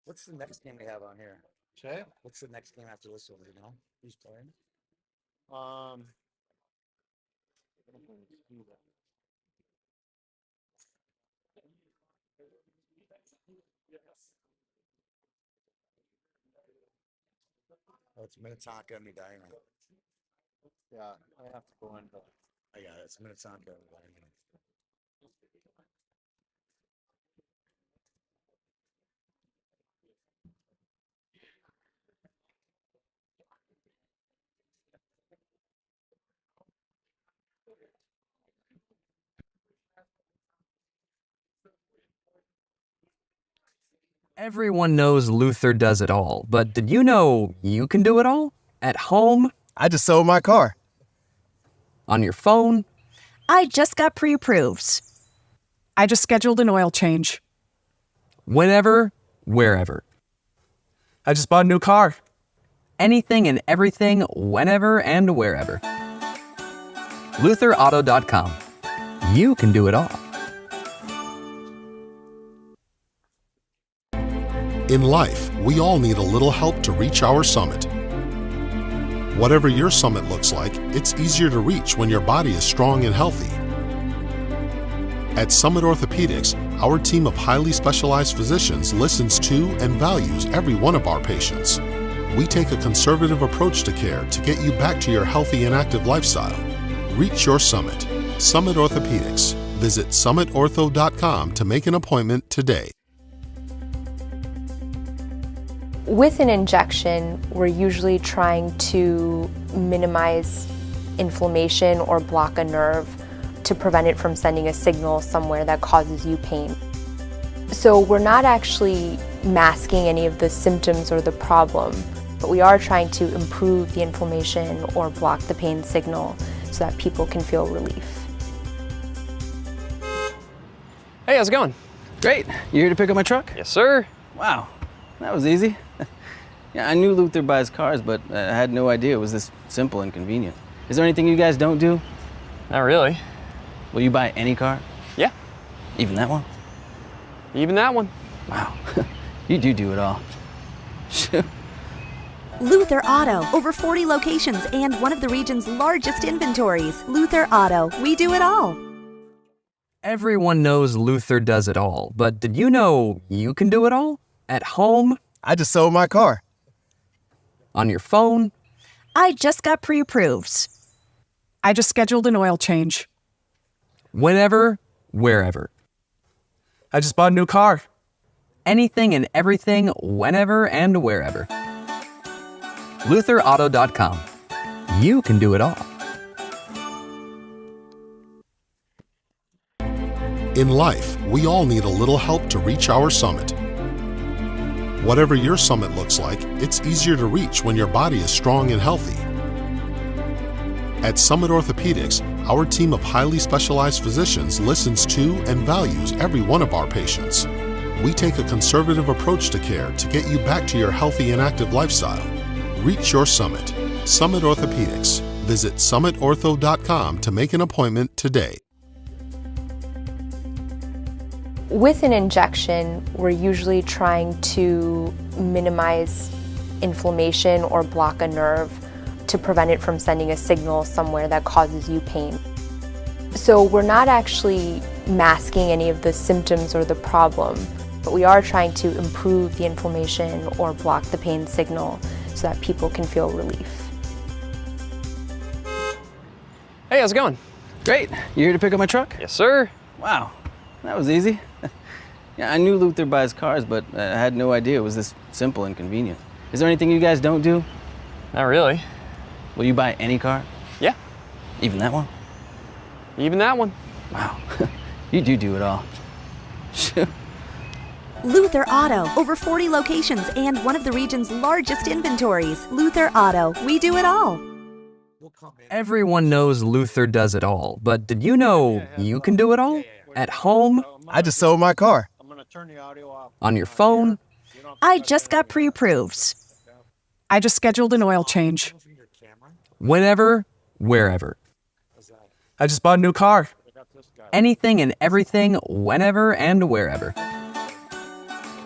What's the next game we have on here? Okay. What's the next game after this one? Do you know who's playing? Oh, it's Minnetonka and Medina. Yeah, I have to go in. I got it. It's Minnetonka and Medina. Everyone knows Luther does it all, but did you know you can do it all? At home, I just sold my car. on your phone, I just got pre-approved. I just scheduled an oil change. whenever, wherever. I just bought a new car. Anything and everything, whenever and wherever. LutherAuto.com. You can do it all. In life, we all need a little help to reach our summit. Whatever your summit looks like, it's easier to reach when your body is strong and healthy. At Summit Orthopedics, our team of highly specialized physicians listens to and values every one of our patients. We take a conservative approach to care to get you back to your healthy and active lifestyle. Reach your summit. Summit Orthopedics. Visit summitortho.com to make an appointment today. With an injection, we're usually trying to minimize inflammation or block a nerve to prevent it from sending a signal somewhere that causes you pain. So we're not actually masking any of the symptoms or the problem, but we are trying to improve the inflammation or block the pain signal so that people can feel relief. Hey, how's it going? Great. You here to pick up my truck? Yes, sir. Wow, that was easy. Yeah, I knew Luther buys cars, but I had no idea it was this simple and convenient. Is there anything you guys don't do? Not really. Will you buy any car? Yeah, Even that one? even that one. Wow, you do it all. Luther Auto, over 40 locations and one of the region's largest inventories. Luther Auto, we do it all. Everyone knows Luther does it all, but did you know you can do it all? At home, I just sold my car. on your phone, I just got pre-approved. I just scheduled an oil change. whenever, wherever. I just bought a new car. Anything and everything, whenever and wherever. LutherAuto.com. You can do it all. In life, we all need a little help to reach our summit. Whatever your summit looks like, it's easier to reach when your body is strong and healthy. At Summit Orthopedics, our team of highly specialized physicians listens to and values every one of our patients. We take a conservative approach to care to get you back to your healthy and active lifestyle. Reach your summit. Summit Orthopedics. Visit summitortho.com to make an appointment today. With an injection, we're usually trying to minimize inflammation or block a nerve to prevent it from sending a signal somewhere that causes you pain. So we're not actually masking any of the symptoms or the problem, but we are trying to improve the inflammation or block the pain signal so that people can feel relief. Hey, how's it going? Great. You here to pick up my truck? Yes, sir. Wow, that was easy. Yeah, I knew Luther buys cars, but I had no idea it was this simple and convenient. Is there anything you guys don't do? Not really. Will you buy any car? Yeah, Even that one? even that one. Wow, you do it all. Luther Auto, over 40 locations and one of the region's largest inventories. Luther Auto, we do it all. We'll come in. Everyone knows Luther does it all, but did you know you can do it all? At home, I just sold my car. I'm gonna turn the audio off. on your phone, I just got pre-approved. I just scheduled an oil change. From your camera? whenever, wherever. I just bought a new car. Anything and everything, whenever and wherever.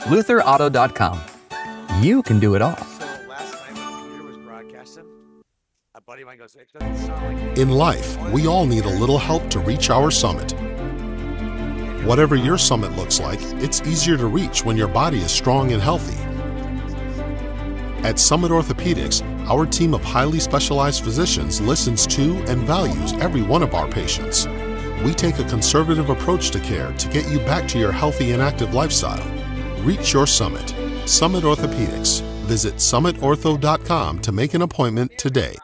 LutherAuto.com. you can do it all. So last night when the computer was broadcasting, a buddy of mine goes, "It doesn't sound like." In life, we all need a little help to reach our summit. Whatever your summit looks like, it's easier to reach when your body is strong and healthy. At Summit Orthopedics, our team of highly specialized physicians listens to and values every one of our patients. We take a conservative approach to care to get you back to your healthy and active lifestyle. Reach your summit. Summit Orthopedics. Visit summitortho.com to make an appointment today.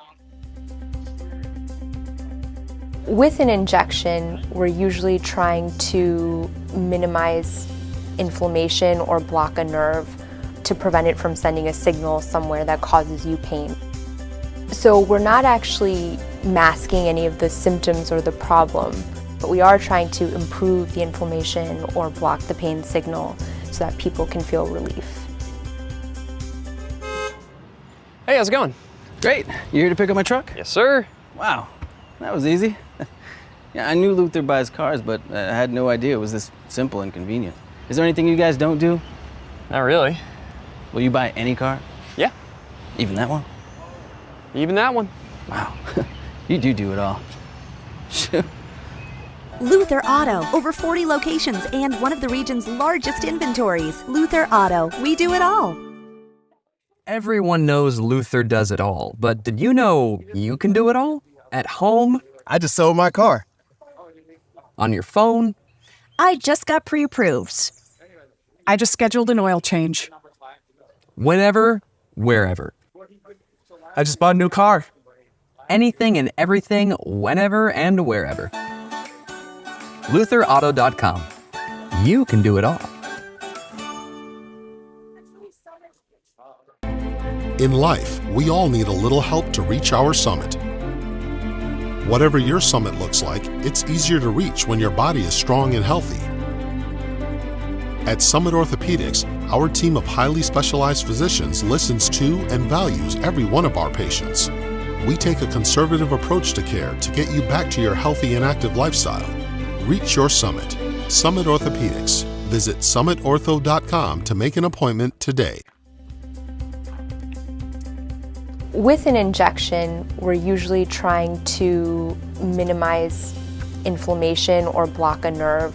With an injection, we're usually trying to minimize inflammation or block a nerve to prevent it from sending a signal somewhere that causes you pain. So we're not actually masking any of the symptoms or the problem, but we are trying to improve the inflammation or block the pain signal so that people can feel relief. Hey, how's it going? Great. You here to pick up my truck? Yes, sir. Wow, that was easy. Yeah, I knew Luther buys cars, but I had no idea it was this simple and convenient. Is there anything you guys don't do? Not really. Will you buy any car? Yeah, Even that one? even that one. Wow, you do it all. Shoot. Luther Auto, over 40 locations and one of the region's largest inventories. Luther Auto, we do it all. Everyone knows Luther does it all, but did you know you can do it all? At home, I just sold my car. on your phone, I just got pre-approved. I just scheduled an oil change. whenever, wherever. I just bought a new car. Anything and everything, whenever and wherever. LutherAuto.com. You can do it all. In life, we all need a little help to reach our summit. Whatever your summit looks like, it's easier to reach when your body is strong and healthy. At Summit Orthopedics, our team of highly specialized physicians listens to and values every one of our patients. We take a conservative approach to care to get you back to your healthy and active lifestyle. Reach your summit. Summit Orthopedics. Visit summitortho.com to make an appointment today. With an injection, we're usually trying to minimize inflammation or block a nerve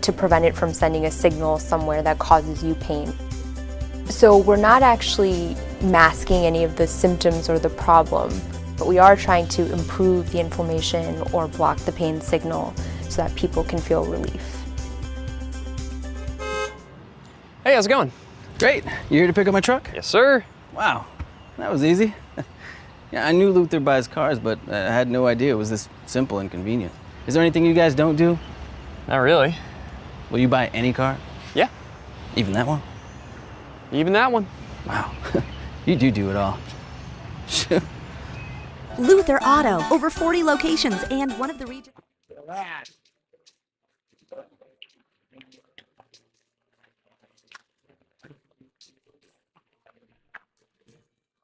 to prevent it from sending a signal somewhere that causes you pain. So we're not actually masking any of the symptoms or the problem, but we are trying to improve the inflammation or block the pain signal so that people can feel relief. Hey, how's it going? Great. You here to pick up my truck? Yes, sir. Wow, that was easy. Yeah, I knew Luther buys cars, but I had no idea it was this simple and convenient. Is there anything you guys don't do? Not really. Will you buy any car? Yeah, Even that one? even that one. Wow, you do it all. Shoot. Luther Auto, over 40 locations and one of the regions.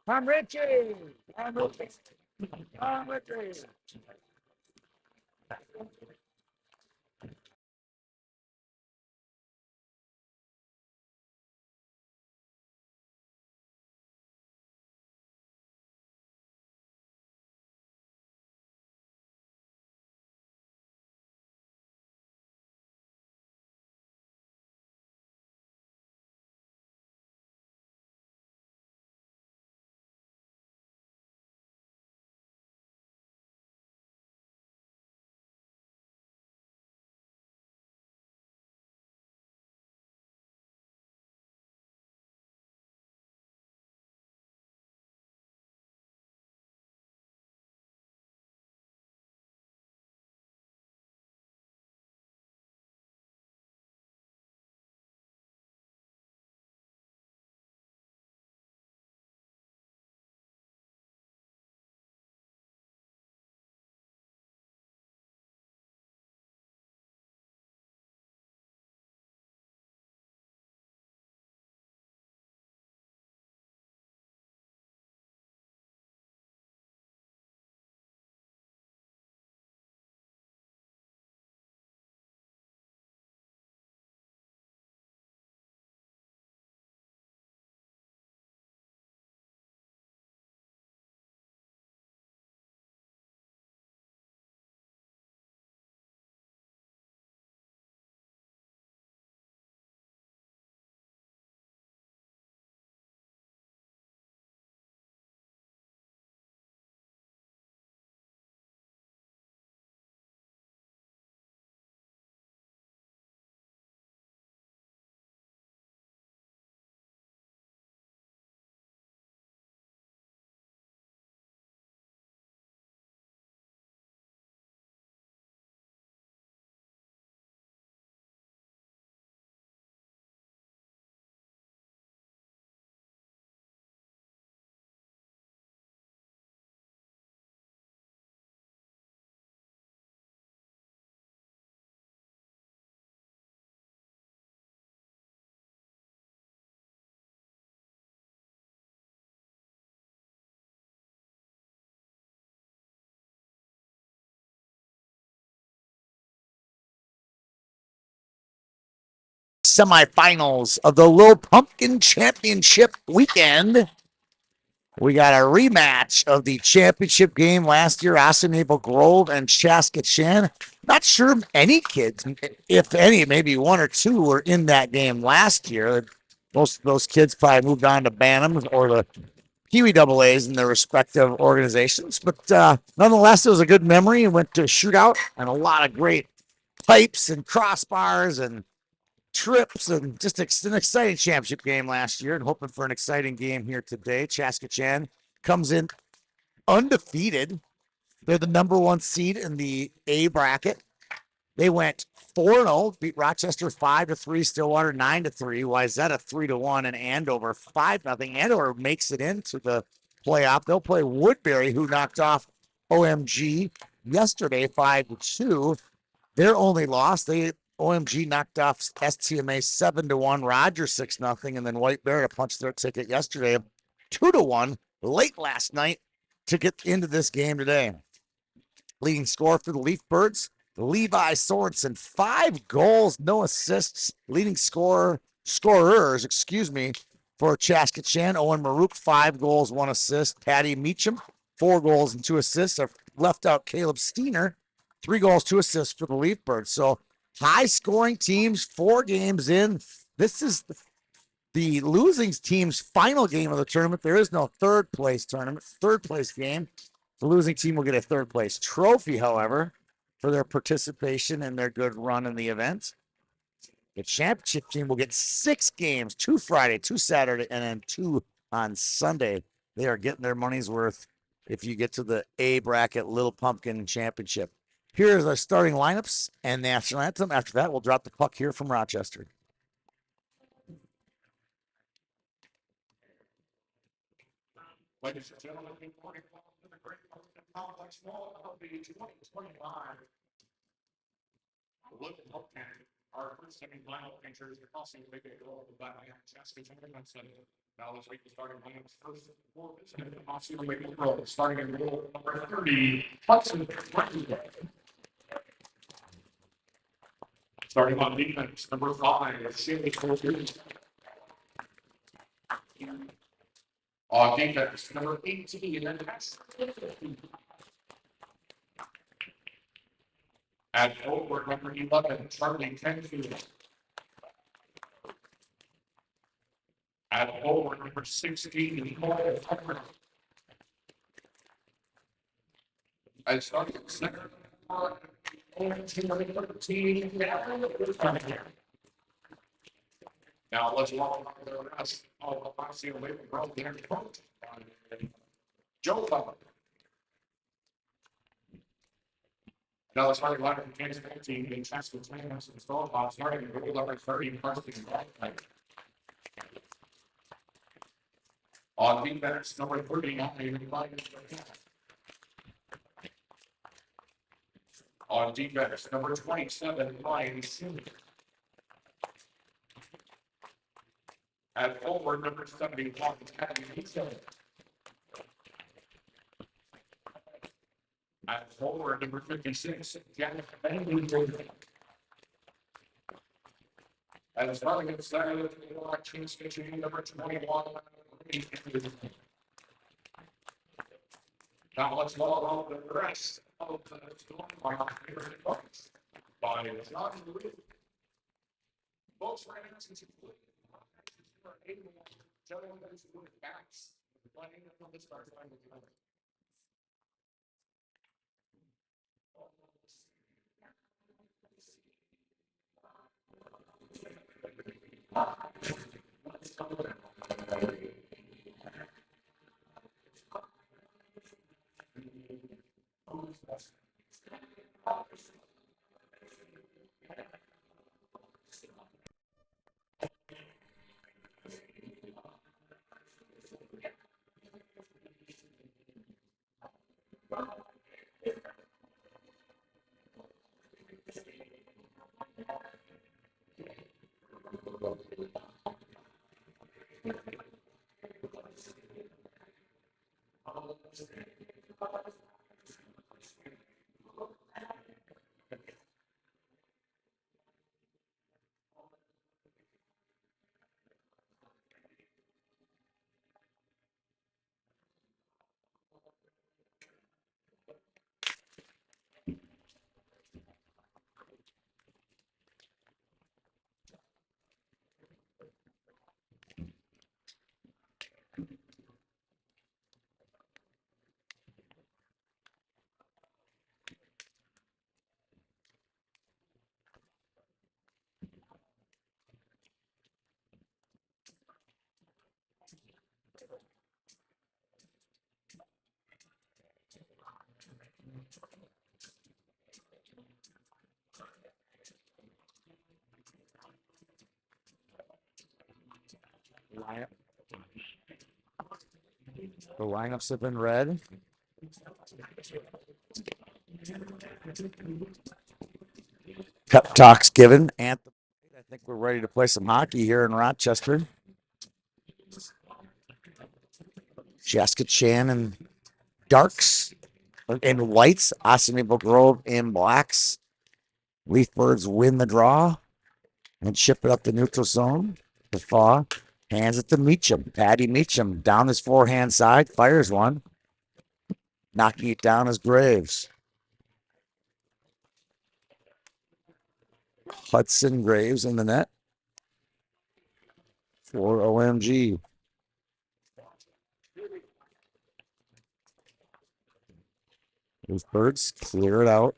I'm Richie. I'm Richie. I'm Richie. semifinals of the Little Pumpkin Championship weekend. We got a rematch of the championship game last year, Osseo Maple Grove and Chaska. Not sure any kids, if any, maybe one or two were in that game last year. Most of those kids probably moved on to Bantams or the Kiwi Double A's in their respective organizations. But nonetheless, it was a good memory. It went to a shootout and a lot of great pipes and crossbars and trips and just an exciting championship game last year and hoping for an exciting game here today. Chaska comes in undefeated. They're the number one seed in the A bracket. They went 4-0, beat Rochester 5-3, Stillwater 9-3, Wyzetta 3-1, and Andover 5-0. Andover makes it into the playoff. They'll play Woodbury, who knocked off OMG yesterday 5-2. Their only loss, OMG knocked off STMA 7-1, Rogers 6-0, and then White Bear punched their ticket yesterday 2-1 late last night to get into this game today. Leading scorer for the Leaf Birds, Levi Sorensen, 5 goals, no assists. Leading scorers, for Chaska. Owen Maruk, 5 goals, 1 assist. Patty Meacham, 4 goals and 2 assists. I've left out Caleb Steiner, 3 goals, 2 assists for the Leaf Birds. So high scoring teams, 4 games in. This is the losing team's final game of the tournament. There is no third place game. The losing team will get a third place trophy, however, for their participation and their good run in the event. The championship team will get 6 games, 2 Friday, 2 Saturday, and then 2 on Sunday. They are getting their money's worth if you get to the A bracket Little Pumpkin Championship. Here's our starting lineups and national anthem. After that, we'll drop the puck here from Rochester. Ladies and gentlemen, good morning. Welcome to the Great Complex Mall of the 2025 Little Pumpkin. Our first semi-final features the Osseo Maple of Batman Chaska on Sunday. Now let's read the starting lineups first. Osseo Maple Grove starting in goal number 30, Hudson Rink. Starting on defense, number 5, Shanley Colby. On defense, number 18, at forward, number 11, Charlie Tenfield. At forward, number 16, Cole Tucker. And starting at center, number 13. Now let's welcome the rest of the Osseo Maple Grove here coach Joe Butler. Now let's start lineup from Kansas team in Chaska installed by starting in goal number 30 Preston. On defense, number 39, on defense, number 27, Ryan Schumann. At forward, number 71, Patty Meacham. At forward, number 56, Janet Bentley. And starting at center, Chaska, number 21. Now let's follow the rest of the storm by John Lee. Folks, right now, since you are able to gentlemen those who would backs playing from the start line with the other. The lineups have been read. Pep talks given. Anthem. I think we're ready to play some hockey here in Rochester. Chaska Chan in darks, in whites. Osseo Maple Grove in blacks. Leafbirds win the draw and ship it up the neutral zone. The Faw hands it to Meacham. Patty Meacham down his forehand side, fires one. Knocking it down is Graves. Hudson Graves in the net for OMG. Those birds clear it out.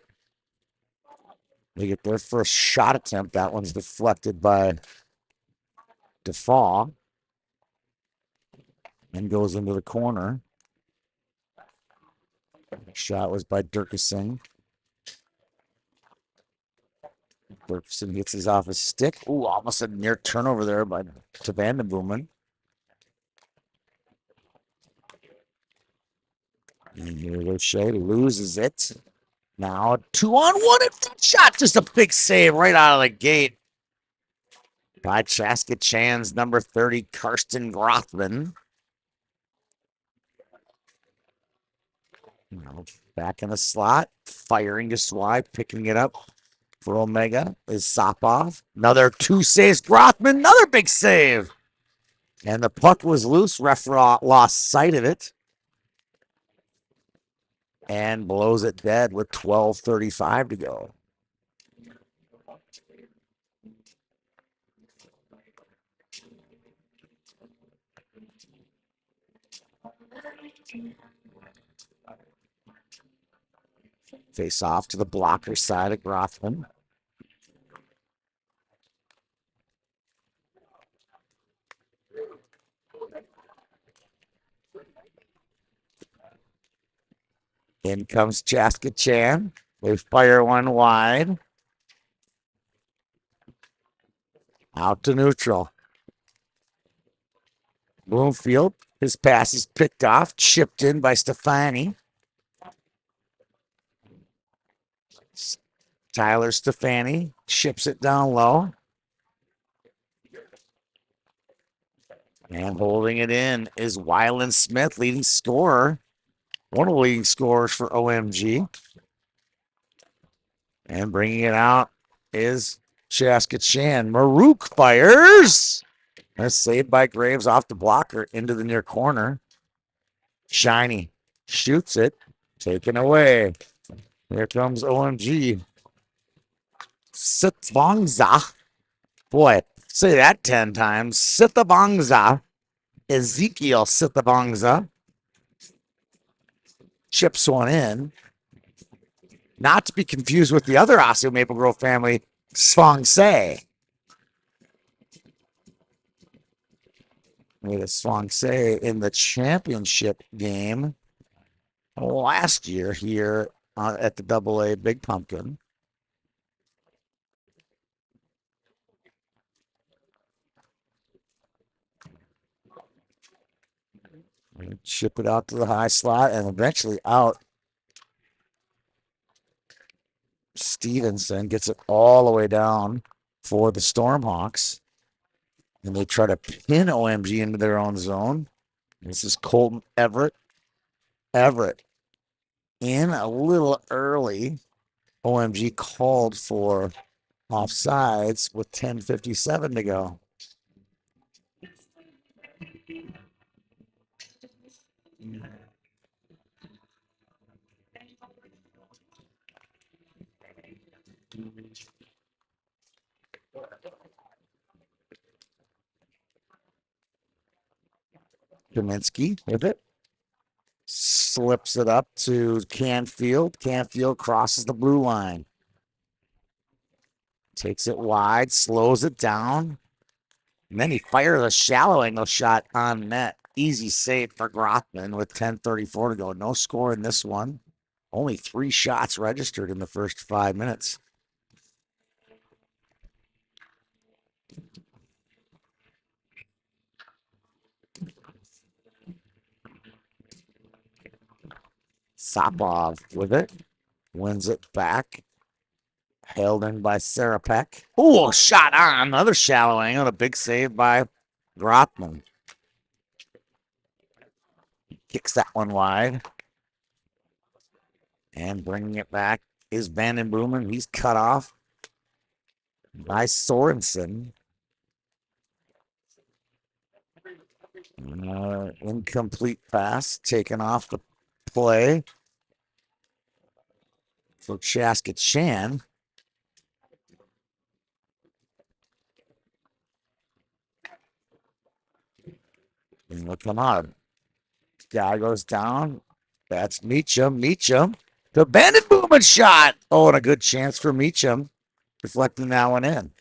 They get their first shot attempt. That one's deflected by Defaw and goes into the corner. Shot was by Durkison. Durkison gets his off his stick. Ooh, almost a near turnover there by Vandenboomen. And here Roche loses it. Now 2-on-1 and front shot. Just a big save right out of the gate by Chaska Chan's number 30, Karsten Grothman. Back in the slot, firing to Swy, picking it up for Omega is Sopov. Another 2 saves. Grothman, another big save. And the puck was loose. Ref lost sight of it and blows it dead with 12:35 to go. Face off to the blocker side of Grothman. In comes Chaska Chan. They fire one wide. Out to neutral. Bloomfield, his pass is picked off, chipped in by Stefani. Tyler Stefani ships it down low. And holding it in is Wyland Smith, leading scorer. One of the leading scorers for OMG. And bringing it out is Chaska Chan. Maruk fires. That's saved by Graves off the blocker into the near corner. Shiny shoots it. Taken away. Here comes OMG. Sitvangza. Boy, say that 10 times. Sitvangza. Ezekiel Sitvangza. Chips one in. Not to be confused with the other Osseo Maple Grove family, Svangse. We had a Svangse in the championship game last year here at the AA Big Pumpkin. Ship it out to the high slot and eventually out. Stevenson gets it all the way down for the Stormhawks. And they try to pin OMG into their own zone. This is Colton Everett. Everett in a little early. OMG called for offsides with 10:57 to go. Kaminsky with it. Slips it up to Canfield. Canfield crosses the blue line. Takes it wide, slows it down. And then he fires a shallow angle shot on net. Easy save for Grothman with 10:34 to go. No score in this one. Only 3 shots registered in the first 5 minutes. Sopov with it. Wins it back. Held in by Sarapek. Oh, shot on. Another shallow angle. A big save by Grothman. Kicks that one wide. And bringing it back is Vanden Boomen. He's cut off by Sorensen. Incomplete pass taken off the play for Chaska Chan. And look come out. Guy goes down. That's Meacham. Meacham. The Vanden Boomen shot. Oh, and a good chance for Meacham. Deflecting that one in.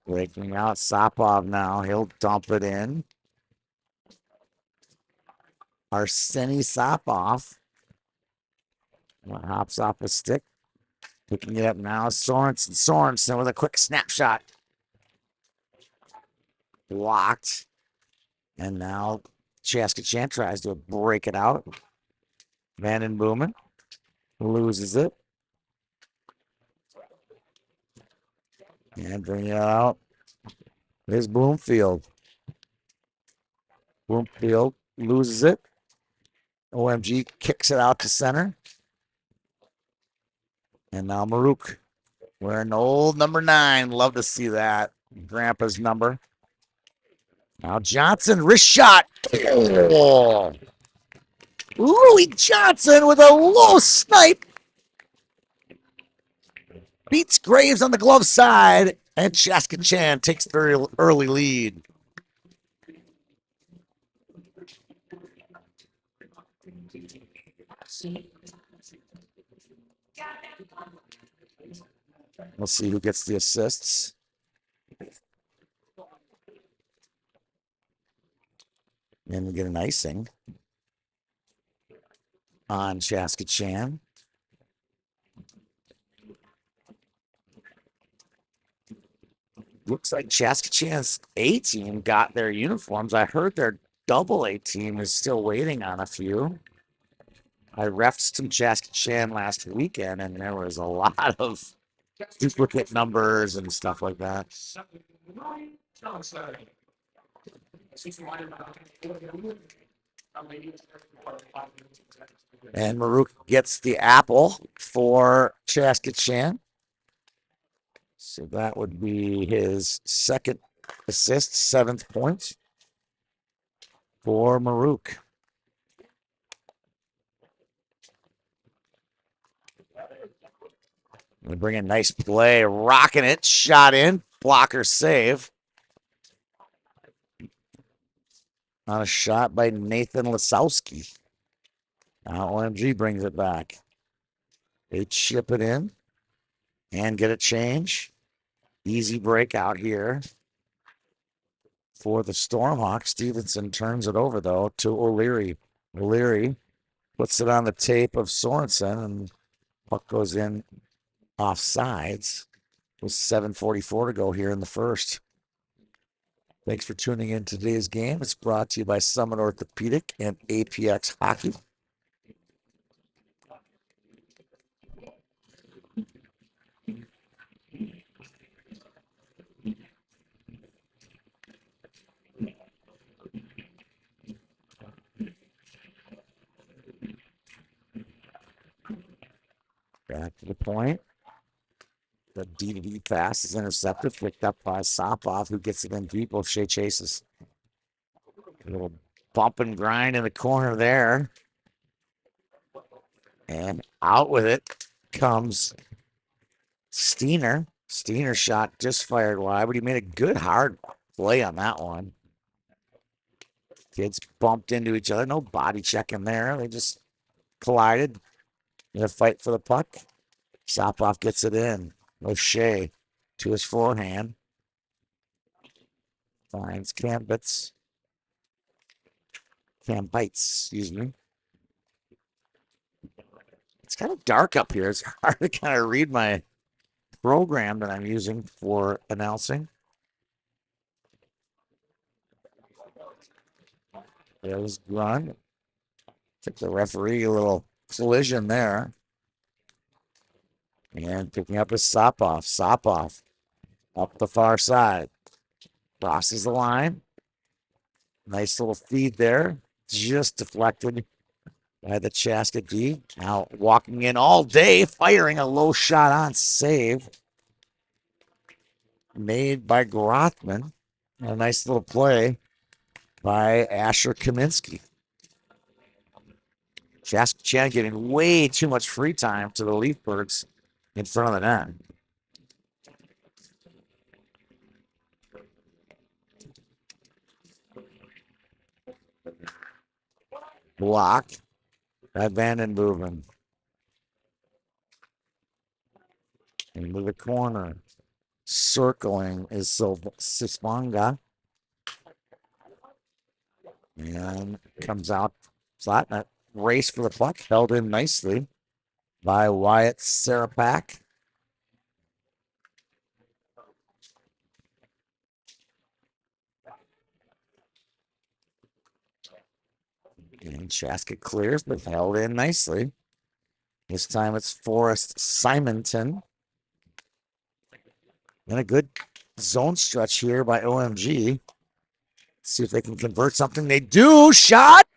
Breaking out Sopov now. He'll dump it in. Arseny Sopov hops off a stick. Picking it up now. Sorensen. Sorensen with a quick snapshot. Blocked. And now Chaska Chan tries to break it out. Vanden Boomen loses it. And bring it out. There's Bloomfield. Bloomfield loses it. OMG kicks it out to center. And now Maruk wearing old number 9. Love to see that. Grandpa's number. Now Johnson, wrist shot. Oh. Louis Johnson with a low snipe. Beats Graves on the glove side. And Chaska Chan takes the early lead. We'll see who gets the assists. And we get an icing on Chaska Chan. Looks like Chaska Chan's A team got their uniforms. I heard their double A team is still waiting on a few. I refed some Chaska Chan last weekend, and there was a lot of duplicate numbers and stuff like that. And Maruk gets the apple for Chaska Chan. So that would be his second assist, 7th point for Maruk. They bring a nice play, rocking it, shot in, blocker save. On a shot by Nathan Lasowski. Now OMG brings it back. They chip it in and get a change. Easy breakout here for the Stormhawks. Stevenson turns it over, though, to O'Leary. O'Leary puts it on the tape of Sorensen, and puck goes in off sides with 7:44 to go here in the first. Thanks for tuning in to today's game. It's brought to you by Summit Orthopedic and APX Hockey. Back to the point. The D-to-D pass is intercepted, picked up by Sopov, who gets it in deep. O'Shea chases. A little bump and grind in the corner there. And out with it comes Steiner. Steiner shot just fired wide, but he made a good hard play on that one. Kids bumped into each other. No body checking there. They just collided in a fight for the puck. Sopov gets it in. O'Shea to his forehand. Finds Cambites, excuse me. It's kind of dark up here. It's hard to kind of read my program that I'm using for announcing. There's Grun. Took the referee a little collision there. And picking up his Sopov. Sopov up the far side. Crosses the line. Nice little feed there. Just deflected by the Chaska D. Now walking in all day, firing a low shot on save. Made by Grothman. A nice little play by Asher Kaminsky. Chaska Chan giving way too much free time to the Leafbirds in front of the net. Block by Vandenboven. Into the corner. Circling is Sismanga. And comes out flat net. Race for the puck. Held in nicely by Wyatt Sarapak. And Chaska clears, but held in nicely. This time it's Forrest Simonton. And a good zone stretch here by OMG. See if they can convert something. They do. Shot.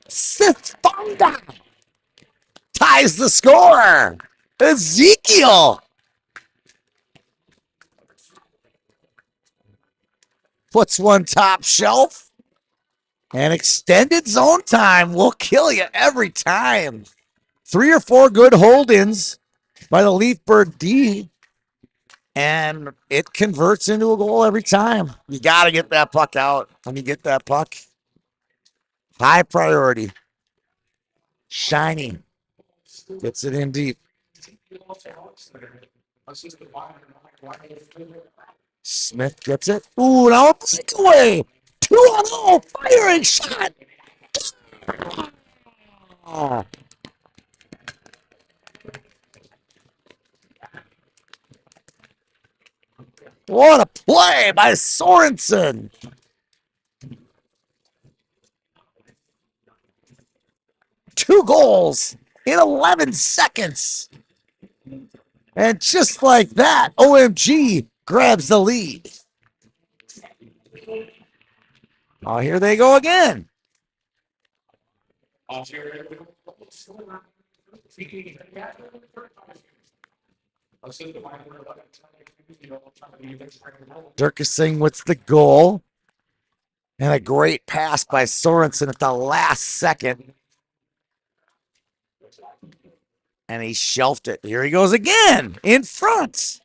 Sithfonda ties the score. Ezekiel puts one top shelf. And extended zone time will kill you every time. 3 or 4 good hold-ins by the Leafbird D. And it converts into a goal every time. You got to get that puck out when you get that puck. High priority. Shiny. Gets it in deep. Smith gets it. Ooh, now a breakaway. 2-0. Firing shot. Oh. What a play by Sorensen. Two goals in 11 seconds. And just like that, OMG grabs the lead. Oh, here they go again. Dirkesing with the goal. And a great pass by Sorensen at the last second. And he shelved it. Here he goes again in front. It's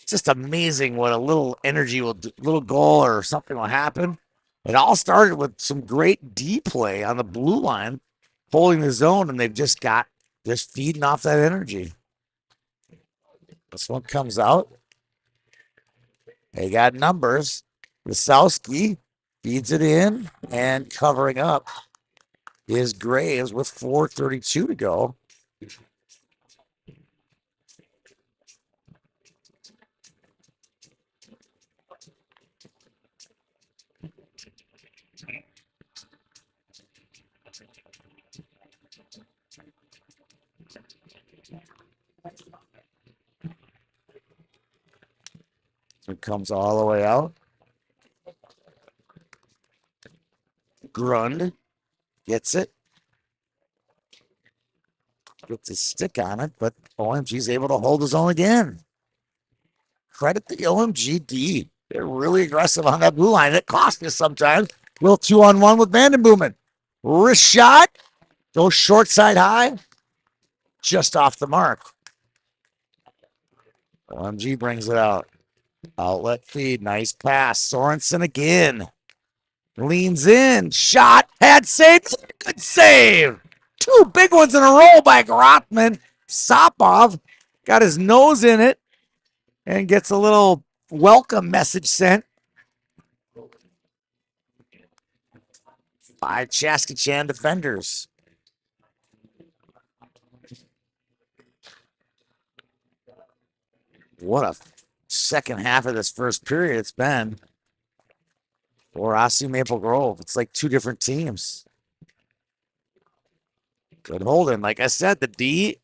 just amazing what a little energy will do, little goal or something will happen. It all started with some great D play on the blue line, holding the zone, and they've just feeding off that energy. This one comes out. They got numbers. Wasowski feeds it in, and covering up is Graves with 4:32 to go. It comes all the way out. Grund gets it. Gets his stick on it, but OMG's able to hold his own again. Credit the OMG D. They're really aggressive on that blue line. It costs you sometimes. Little 2-on-1 with Vandenbomen. Wrist shot. Goes short side high. Just off the mark. OMG brings it out. Outlet feed. Nice pass. Sorensen again. Leans in. Shot. Had saved. Good save. 2 big ones in a row by Grothman. Sopov got his nose in it and gets a little welcome message sent by Chaska Chan defenders. What a second half of this first period it's been. or Osseo Maple Grove. It's like two different teams. Good holding. Like I said, the D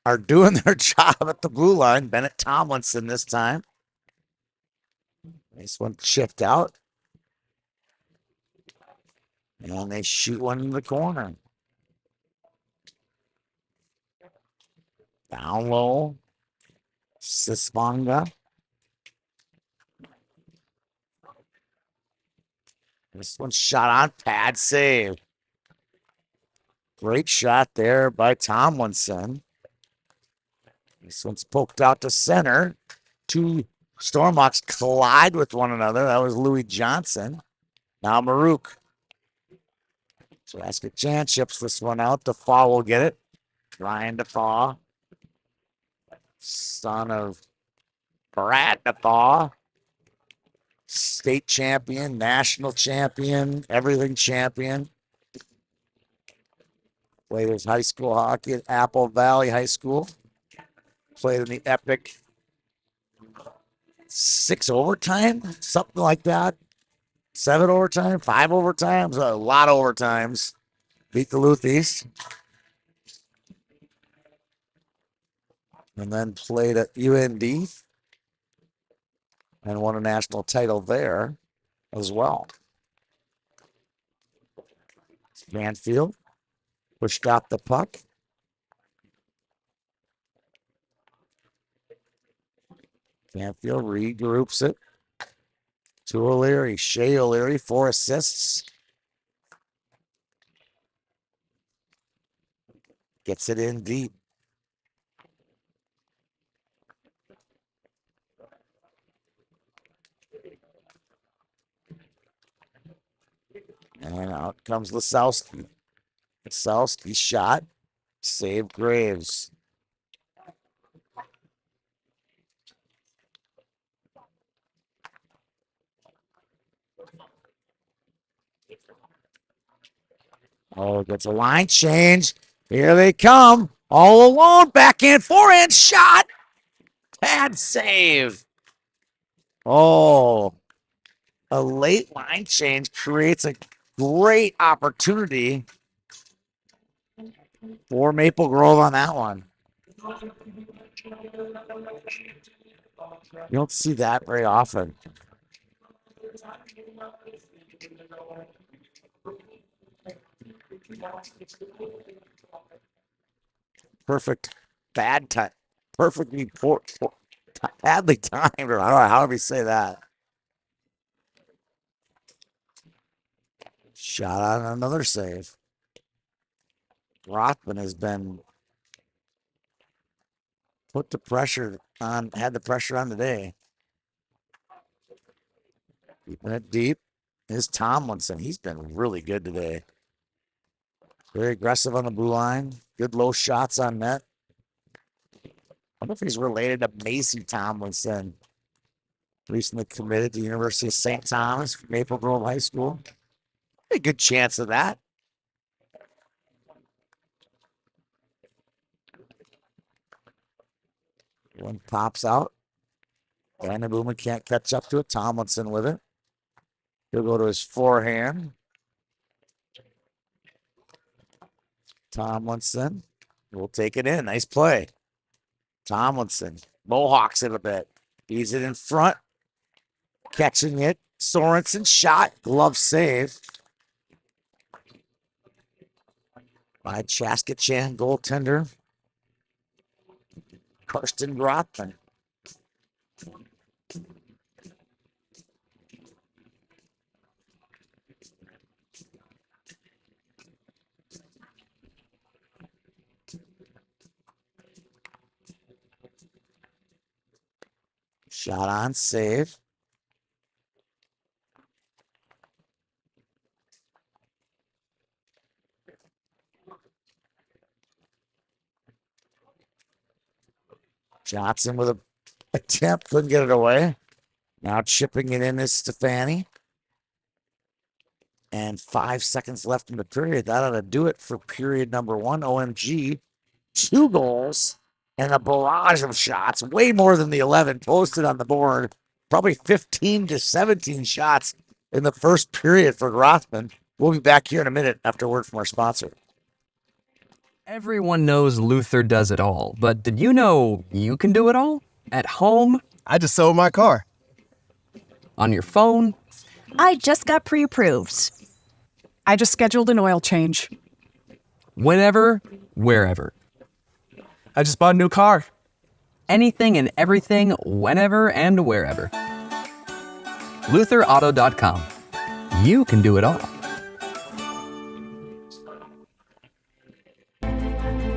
are doing their job at the blue line. Bennett Tomlinson this time. Nice one chipped out. And they shoot one in the corner. Down low. Sisponga. This one's shot on pad save. Great shot there by Tomlinson. This one's poked out to center. Two Stormhawks collide with one another. That was Louis Johnson. Now Maruk. Chaska Chan chips this one out. Defaw will get it. Ryan Defaw. Son of Brad Defaw. State champion, national champion, everything champion. Played his high school hockey at Apple Valley High School. Played in the epic 6 overtime, something like that. 7 overtime, 5 overtimes, a lot of overtimes. Beat the Luth East. And then played at UND and won a national title there as well. Manfield pushed out the puck. Manfield regroups it to O'Leary. Shea O'Leary, 4 assists. Gets it in deep. And out comes Lasowski. Lasowski shot. Save Graves. Oh, gets a line change. Here they come. All alone. Backhand, forehand shot. Pad save. Oh, a late line change creates a great opportunity for Maple Grove on that one. You don't see that very often. Perfect. Bad time. Perfectly badly timed, or I don't know, however you say that. Shot on another save. Rothman has been put the pressure on, had the pressure on today. Keeping it deep is Tomlinson. He's been really good today. Very aggressive on the blue line. Good low shots on net. I wonder if he's related to Macy Tomlinson. Recently committed to the University of St. Thomas, Maple Grove High School. A good chance of that. One pops out. Vandenboomen can't catch up to it. Tomlinson with it. He'll go to his forehand. Tomlinson will take it in. Nice play. Tomlinson mohawks it a bit. He's it in front. Catching it. Sorensen shot. Glove save by Chaska Chan, goaltender Karsten Grothman. Shot on, save. Johnson with a attempt, couldn't get it away. Now chipping it in is Stefani. And 5 seconds left in the period. That ought to do it for period number 1. OMG. 2 goals and a barrage of shots. Way more than the 11 posted on the board. Probably 15 to 17 shots in the first period for Rothman. We'll be back here in a minute after a word from our sponsor. Everyone knows Luther does it all, but did you know you can do it all? At home, I just sold my car. on your phone, I just got pre-approved. I just scheduled an oil change. whenever, wherever. I just bought a new car. Anything and everything, whenever and wherever. LutherAuto.com. You can do it all.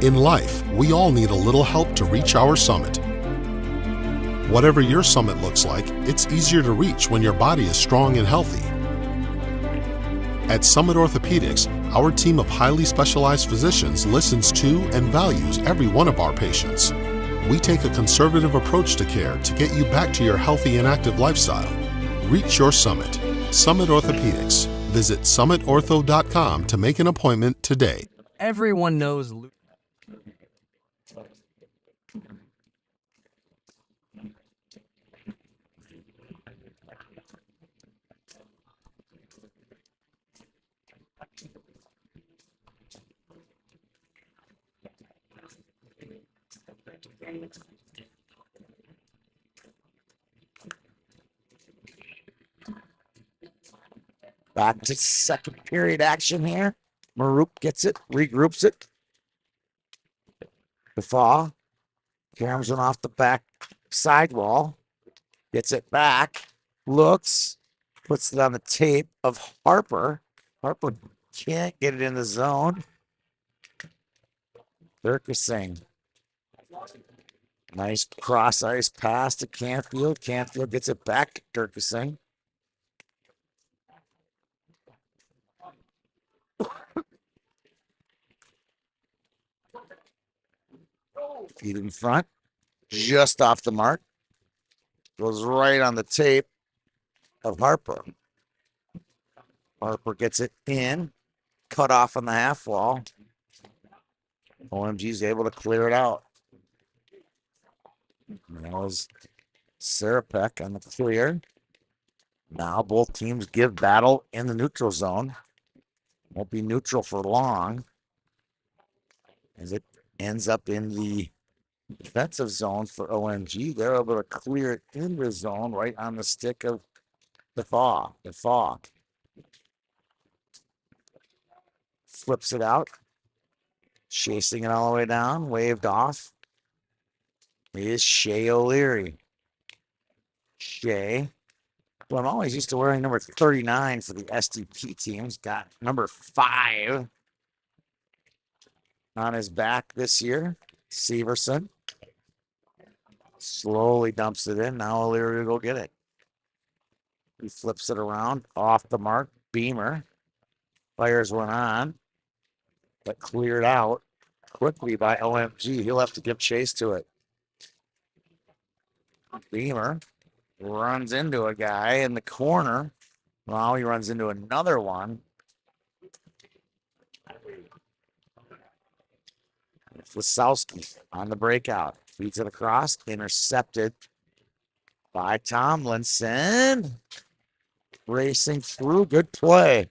In life, we all need a little help to reach our summit. Whatever your summit looks like, it's easier to reach when your body is strong and healthy. At Summit Orthopedics, our team of highly specialized physicians listens to and values every one of our patients. We take a conservative approach to care to get you back to your healthy and active lifestyle. Reach your summit. Summit Orthopedics. Visit summitortho.com to make an appointment today. Everyone knows Luther. Back to second period action here. Marup gets it, regroups it. Guffaw caroms one off the back sidewall. Gets it back. Looks. Puts it on the tape of Harper. Harper can't get it in the zone. Dirkesing. Nice cross ice pass to Canfield. Canfield gets it back to Dirkesing. Feet in front. Just off the mark. Goes right on the tape of Harper. Harper gets it in. Cut off on the half wall. OMG's able to clear it out. And that was Sarapek on the clear. Now both teams give battle in the neutral zone. Won't be neutral for long as it ends up in the defensive zone for OMG. They're able to clear it in the zone right on the stick of the Thaw. Flips it out. Chasing it all the way down. Waved off. Is Shea O'Leary. Shea. Well, I'm always used to wearing number 39 for the SDP teams. Got number 5 on his back this year. Severson. Slowly dumps it in. Now O'Leary will go get it. He flips it around. Off the mark. Beamer. Fires one on. But cleared out quickly by OMG. He'll have to give chase to it. Beamer runs into a guy in the corner. Now he runs into another one. Wasowski on the breakout. Feeds it across. Intercepted by Tomlinson. Racing through. Good play.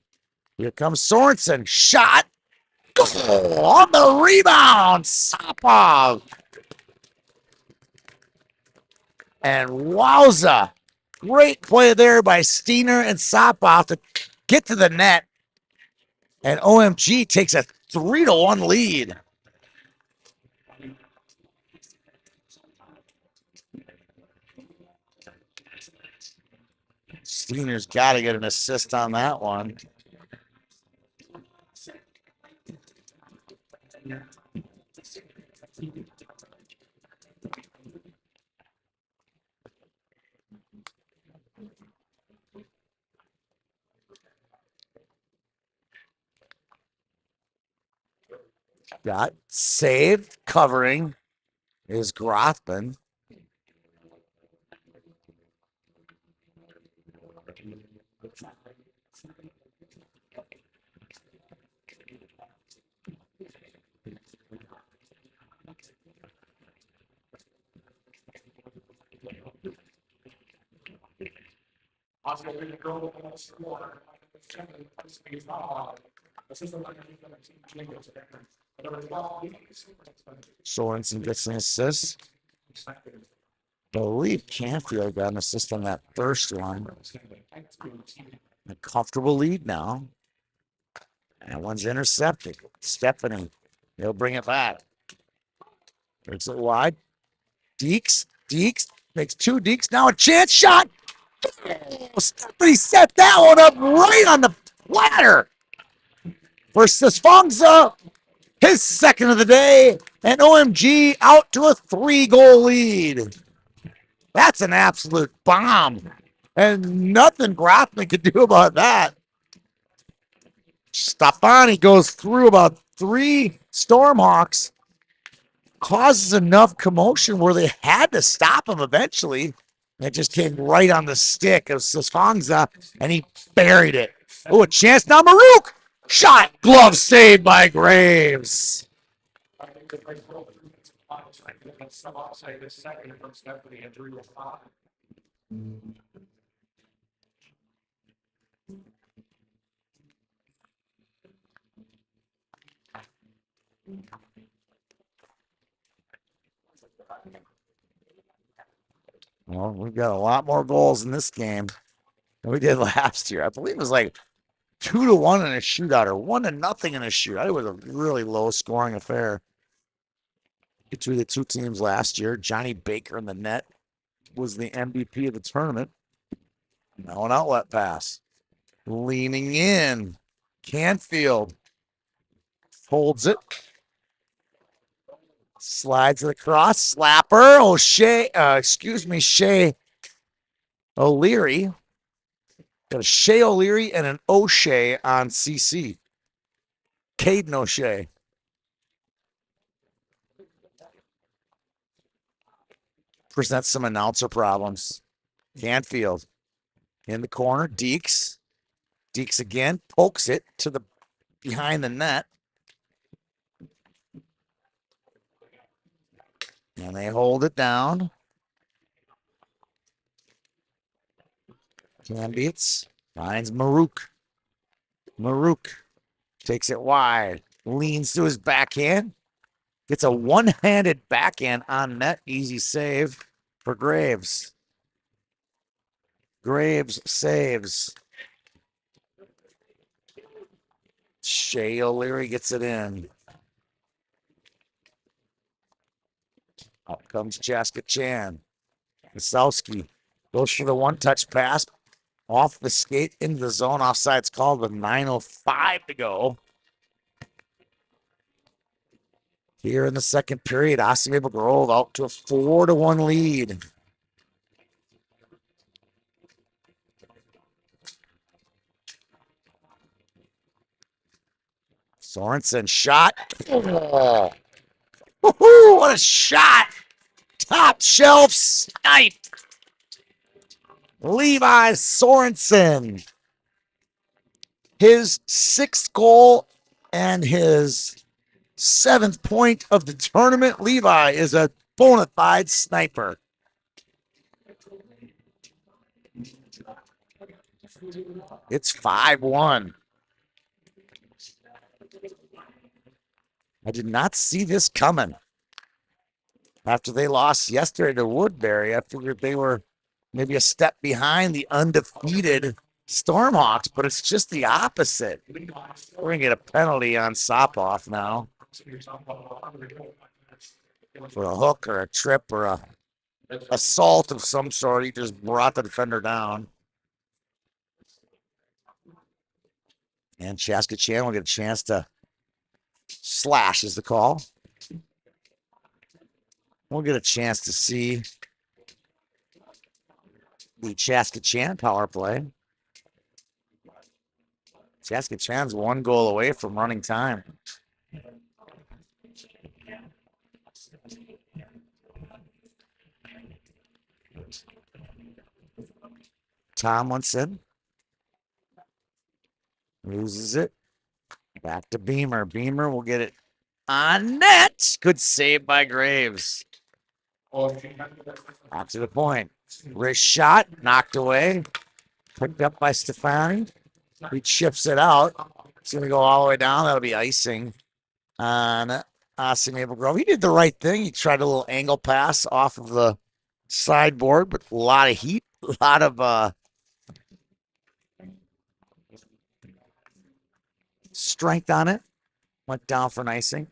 Here comes Sorensen. Shot. Goal on the rebound. Sapov. And wowza. Great play there by Steiner and Sapov to get to the net. And OMG takes a 3-1 lead. Steiner's got to get an assist on that one. Got saved, covering is Grothman. Sorensen gets an assist. Believe Canfield got an assist on that first one. A comfortable lead now. That one's intercepted. Stephanie, they'll bring it back. It's it wide. Deeks makes two. Deeks now a chance shot. Oh, Stephanie set that one up right on the platter. Versus Fongza, his second of the day, and OMG out to a 3-goal lead. That's an absolute bomb. And nothing Grothman could do about that. Stefani goes through about 3 Stormhawks, causes enough commotion where they had to stop him eventually. It just came right on the stick of Sasfangza, and he buried it. Oh, a chance now, Maruk! Shot, glove saved by Graves. Well, we've got a lot more goals in this game than we did last year. I believe it was like 2-1 in a shootout or 1-0 in a shootout. It was a really low scoring affair between the two teams last year. Johnny Baker in the net was the MVP of the tournament. Now an outlet pass. Leaning in. Canfield holds it. Slides it across. Slapper. Shea O'Leary. Got a Shea O'Leary and an O'Shea on CC. Caden O'Shea. Presents some announcer problems. Canfield in the corner. Deeks again. Pokes it to the behind the net. And they hold it down. Cambeats finds Maruk. Maruk takes it wide. Leans to his backhand. Gets a one-handed backhand on net. Easy save for Graves. Graves saves. Shea O'Leary gets it in. Out comes Chaska Chan. Wasowski goes for the one-touch pass. Off the skate into the zone. Offside's called with 9:05 to go. Here in the second period, Osseo Grove out to a 4-1 lead. Sorensen shot. Oh. Woo-hoo, what a shot! Top shelf snipe. Levi Sorensen. His 6th goal and his 7th point of the tournament. Levi is a bona fide sniper. It's 5-1. I did not see this coming. After they lost yesterday to Woodbury, I figured they were maybe a step behind the undefeated Stormhawks, but it's just the opposite. We're going to get a penalty on Sopoff now for a hook or a trip or a assault of some sort. He just brought the defender down. And Chaska Chan will get a chance to slash is the call. We'll get a chance to see the Chaska Chan power play. Chaska Chan's 1 goal away from running time. Tomlinson loses it. Back to Beamer. Beamer will get it on net. Good save by Graves. Back to the point. Wrist shot, knocked away. Picked up by Stefani. He chips it out. It's going to go all the way down. That'll be icing on Osseo Maple Grove. He did the right thing. He tried a little angle pass off of the sideboard, but a lot of heat, a lot of strength on it. Went down for an icing.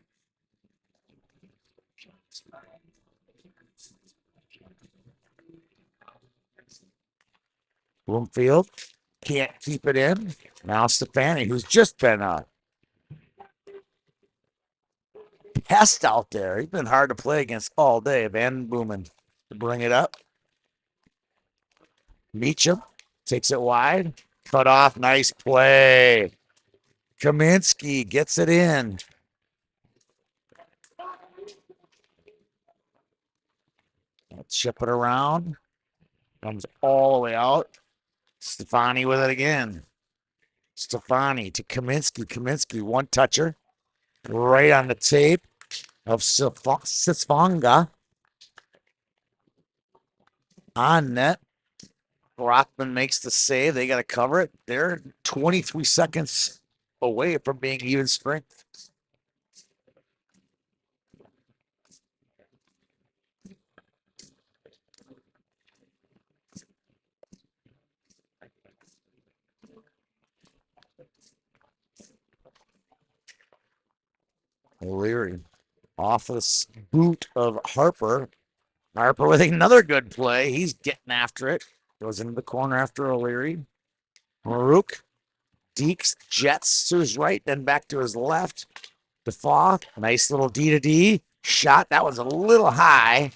Bloomfield can't keep it in. Now Stefani, who's just been a pest out there. He's been hard to play against all day. Van Boomen to bring it up. Meacham takes it wide. Cut off. Nice play. Kaminsky gets it in. Chip it around. Comes all the way out. Stefani with it again. Stefani to Kaminsky. Kaminsky, one toucher. Right on the tape of Sisfonga. On net. Rothman makes the save. They got to cover it. They're 23 seconds away from being even strength. O'Leary off the boot of Harper. Harper with another good play. He's getting after it. Goes into the corner after O'Leary. Maruk. Deeks jets to his right, then back to his left. Defoe, nice little D to D shot. That was a little high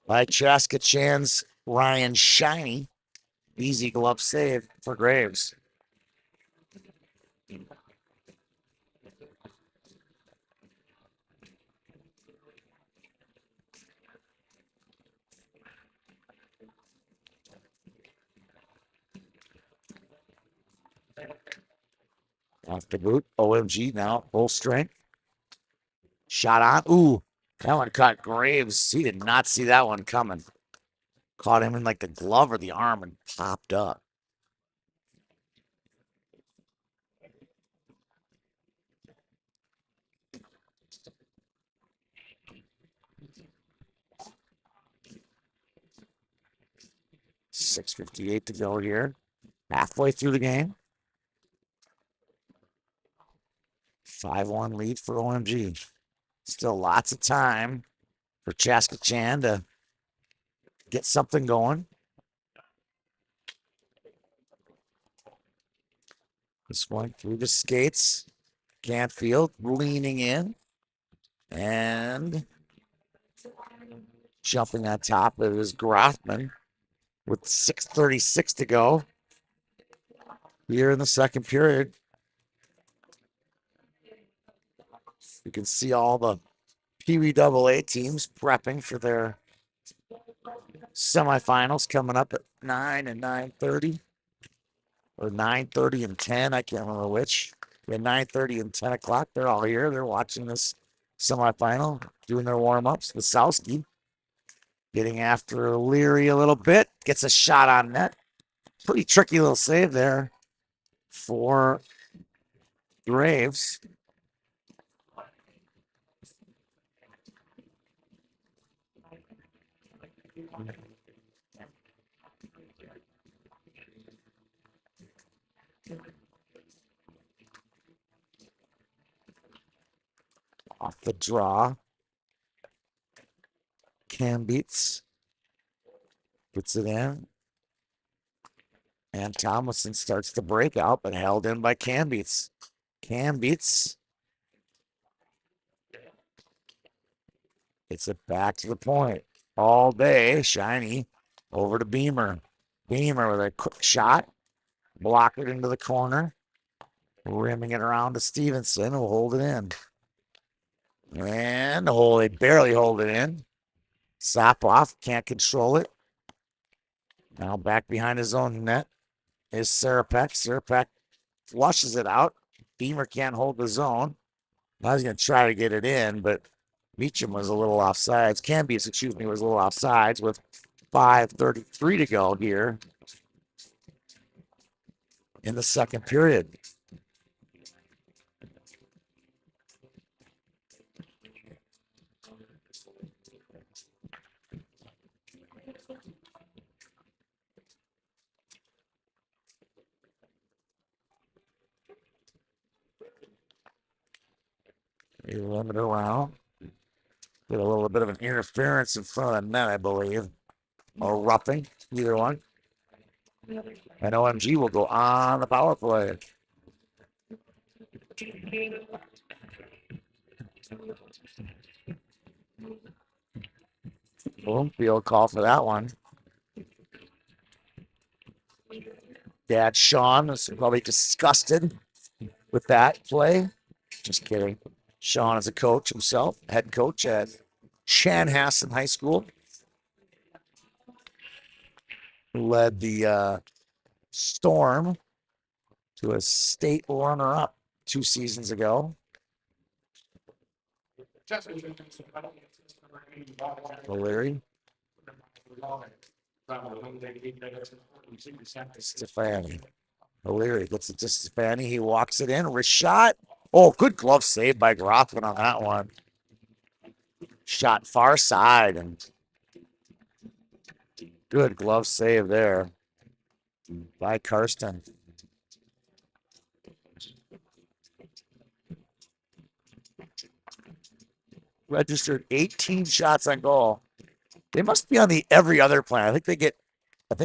by Chaska Chan's Ryan Shiny. Easy glove save for Graves. Off the boot. OMG now full strength. Shot on. Ooh, that one caught Graves. He did not see that one coming. Caught him in like the glove or the arm and popped up. .658 to go here. Halfway through the game. 5-1 lead for OMG. Still lots of time for Chaska Chan to get something going. This one through the skates. Canfield leaning in and jumping on top of his Grothman with 6:36 to go here in the second period. You can see all the Pee Wee AA teams prepping for their semifinals coming up at 9 and 9:30, or 9:30 and 10. I can't remember which. At 9:30 and 10 o'clock, they're all here. They're watching this semifinal, doing their warm-ups. Wasowski getting after Leary a little bit, gets a shot on net. Pretty tricky little save there for Graves. Off the draw. Cam Beats puts it in. And Thomason starts to break out, but held in by Cam Beats. Cam Beats. It's it back to the point. All day. Shiny over to Beamer. Beamer with a quick shot. Block it into the corner. Rimming it around to Stevenson, who'll hold it in. And they barely hold it in. Sopoff can't control it. Now back behind his own net is Serapek. Serapek flushes it out. Beamer can't hold the zone. I was going to try to get it in, but Meacham was a little offsides. Cambias, was a little offsides with 5:33 to go here in the second period. He limited around. Get a little bit of an interference in front of the net, I believe. Or roughing, either one. And OMG will go on the power play. Bloomfield call for that one. Dad Sean is probably disgusted with that play. Just kidding. Sean is a coach himself, head coach at Chanhassen High School. Led the Storm to a state runner-up 2 seasons ago. O'Leary. Stefani. O'Leary gets it to Stefani. He walks it in. Wrist shot. Oh, good glove save by Grothman on that one. Shot far side and good glove save there by Karsten. Registered 18 shots on goal. They must be on the every other plan. I think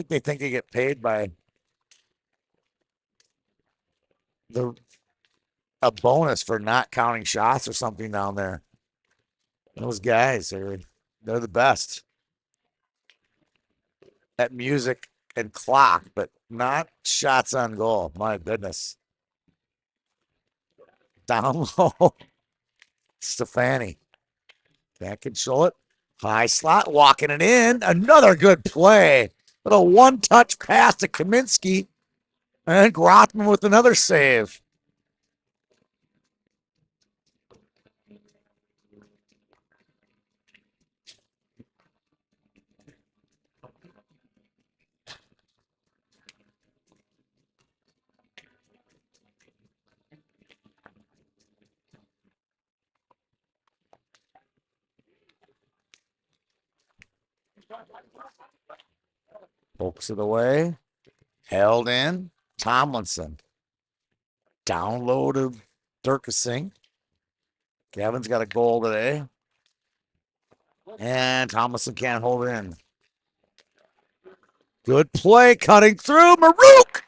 they think they get paid by a bonus for not counting shots or something down there. Those guys they're the best at music and clock, but not shots on goal. My goodness. Down low. Stefani. Can't control it. High slot, walking it in. Another good play. Little one-touch pass to Kaminsky. And Grothman with another save. Pokes it away. Held in. Tomlinson. Down low to Durkasing. Kevin's got a goal today. And Tomlinson can't hold in. Good play cutting through. Maruk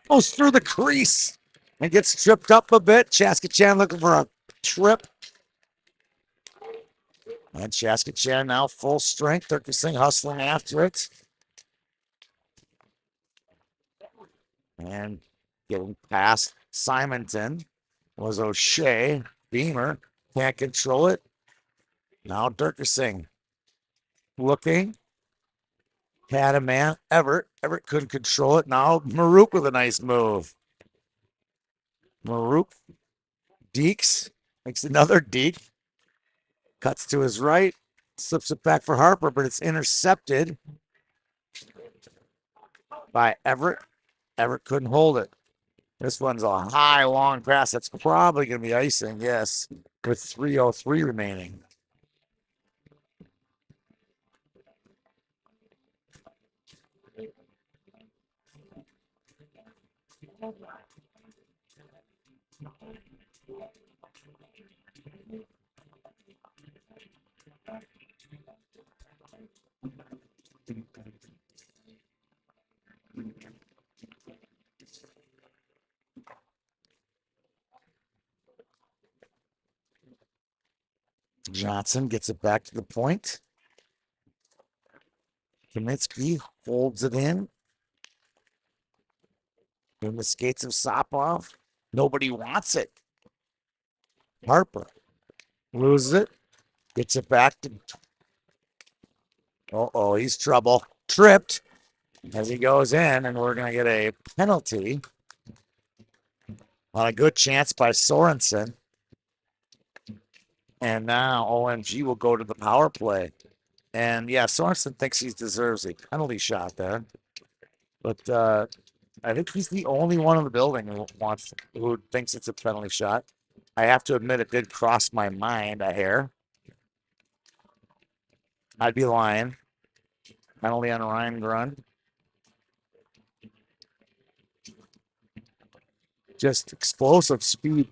goes through the crease and gets tripped up a bit. Chaska looking for a trip. And Chaska now full strength. Durkasing hustling after it. And getting past Simonton was O'Shea. Beamer can't control it. Now Durkasing looking. Had a man. Everett couldn't control it. Now Maruk with a nice move. Maruk. Deeks makes another deke. Cuts to his right. Slips it back for Harper, but it's intercepted by Everett. Everett couldn't hold it. This one's a high, long pass. That's probably going to be icing, yes, with 3:03 remaining. Johnson gets it back to the point. Kaminsky holds it in the skates of Sopov. Nobody wants it. Harper loses it. Gets it back to. Uh-oh, he's trouble. Tripped as he goes in, and we're going to get a penalty on a good chance by Sorensen. And now OMG will go to the power play. And yeah, Sorensen thinks he deserves a penalty shot there. But I think he's the only one in the building who thinks it's a penalty shot. I have to admit it did cross my mind a hair. I'd be lying. Penalty on Ryan Grund. Just explosive speed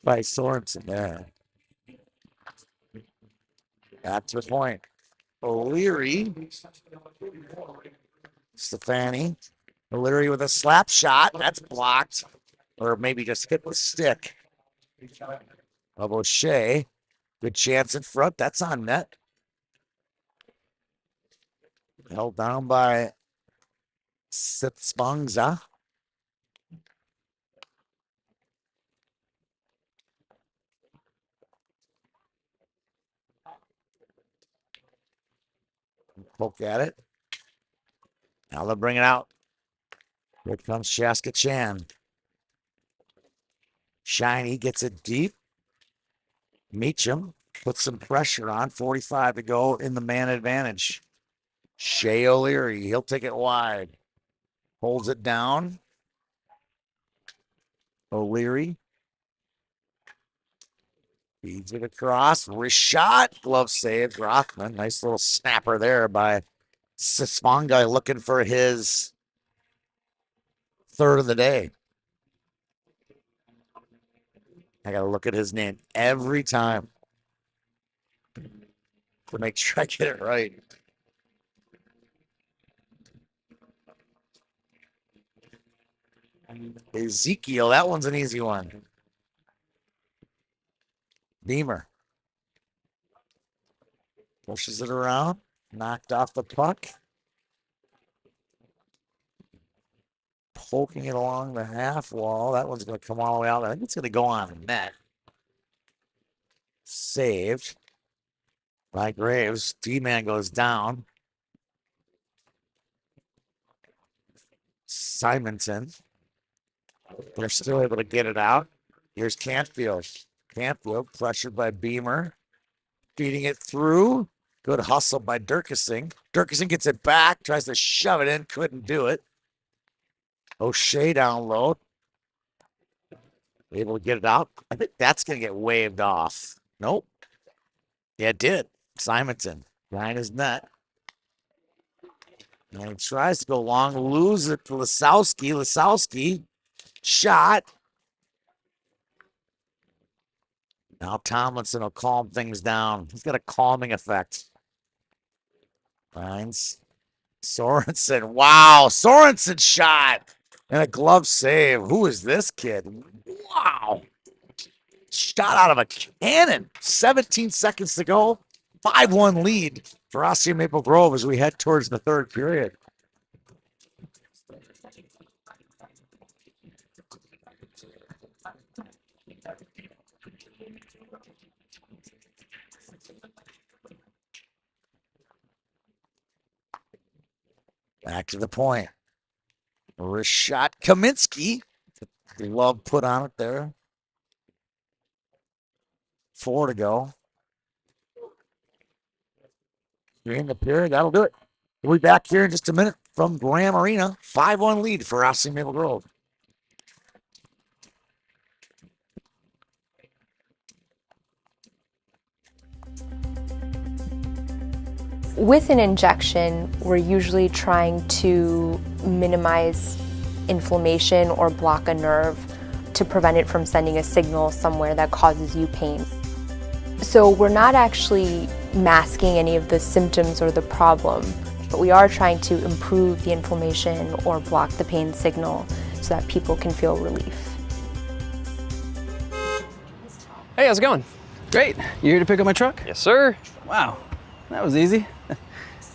by Sorensen there. That's the point. O'Leary. Stefani. O'Leary with a slap shot. That's blocked. Or maybe just hit the stick of O'Shea. Good chance in front. That's on net. Held down by Sitsbangza. Poke at it. Now they'll bring it out. Here comes Chaska Chan. Shiny gets it deep. Meacham puts some pressure on. 45 to go in the man advantage. Shea O'Leary, he'll take it wide. Holds it down. O'Leary. Feeds it across. Wrist shot. Glove save. Rothman. Nice little snapper there by Sismonga looking for his third of the day. I got to look at his name every time to make sure I get it right. Ezekiel, that one's an easy one. Beamer pushes it around, knocked off the puck, poking it along the half wall. That one's going to come all the way out. I think it's going to go on the net. Saved by Graves. D-man goes down. Simonson. They're still able to get it out. Here's Cantfield. Cantfield pressured by Beamer. Feeding it through. Good hustle by Durkising. Durkising gets it back. Tries to shove it in. Couldn't do it. O'Shea down low. Able to get it out. I think that's going to get waved off. Nope. Yeah, it did. Simonson behind his net. And he tries to go long. Lose it to Lisowski. Lisowski. Shot. Now Tomlinson will calm things down. He's got a calming effect. Finds Sorensen. Wow. Sorensen shot. And a glove save. Who is this kid? Wow. Shot out of a cannon. 17 seconds to go. 5-1 lead for Osseo Maple Grove as we head towards the third period. Back to the point. Rashad Kaminsky. Glove put on it there. 4 to go. You're in the period. That'll do it. We'll be back here in just a minute from Graham Arena. 5-1 lead for Osseo Maple Grove. With an injection, we're usually trying to minimize inflammation or block a nerve to prevent it from sending a signal somewhere that causes you pain. So we're not actually masking any of the symptoms or the problem, but we are trying to improve the inflammation or block the pain signal so that people can feel relief. Hey, how's it going? Great. You here to pick up my truck? Yes, sir. Wow, that was easy.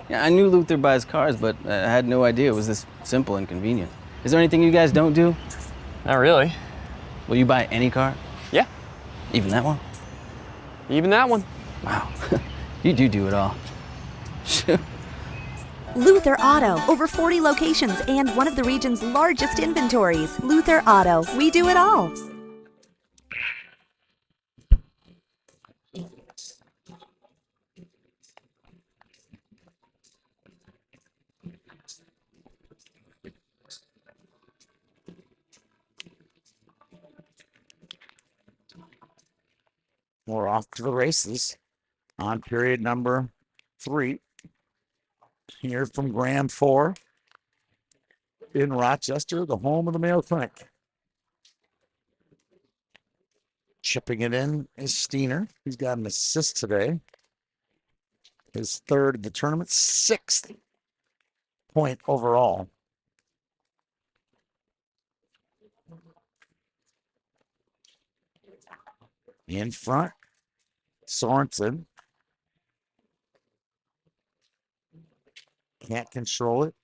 Yeah, I knew Luther buys cars, but I had no idea it was this simple and convenient. Is there anything you guys don't do? Not really. Will you buy any car? Yeah. Even that one? Even that one. Wow, you do it all. Luther Auto, over 40 locations and one of the region's largest inventories. Luther Auto, we do it all. We're off to the races on period number 3. Here from Graham 4 in Rochester, the home of the Mayo Clinic. Chipping it in is Steiner. He's got an assist today. His 3rd of the tournament, 6th point overall. In front, Sorensen. Can't control it.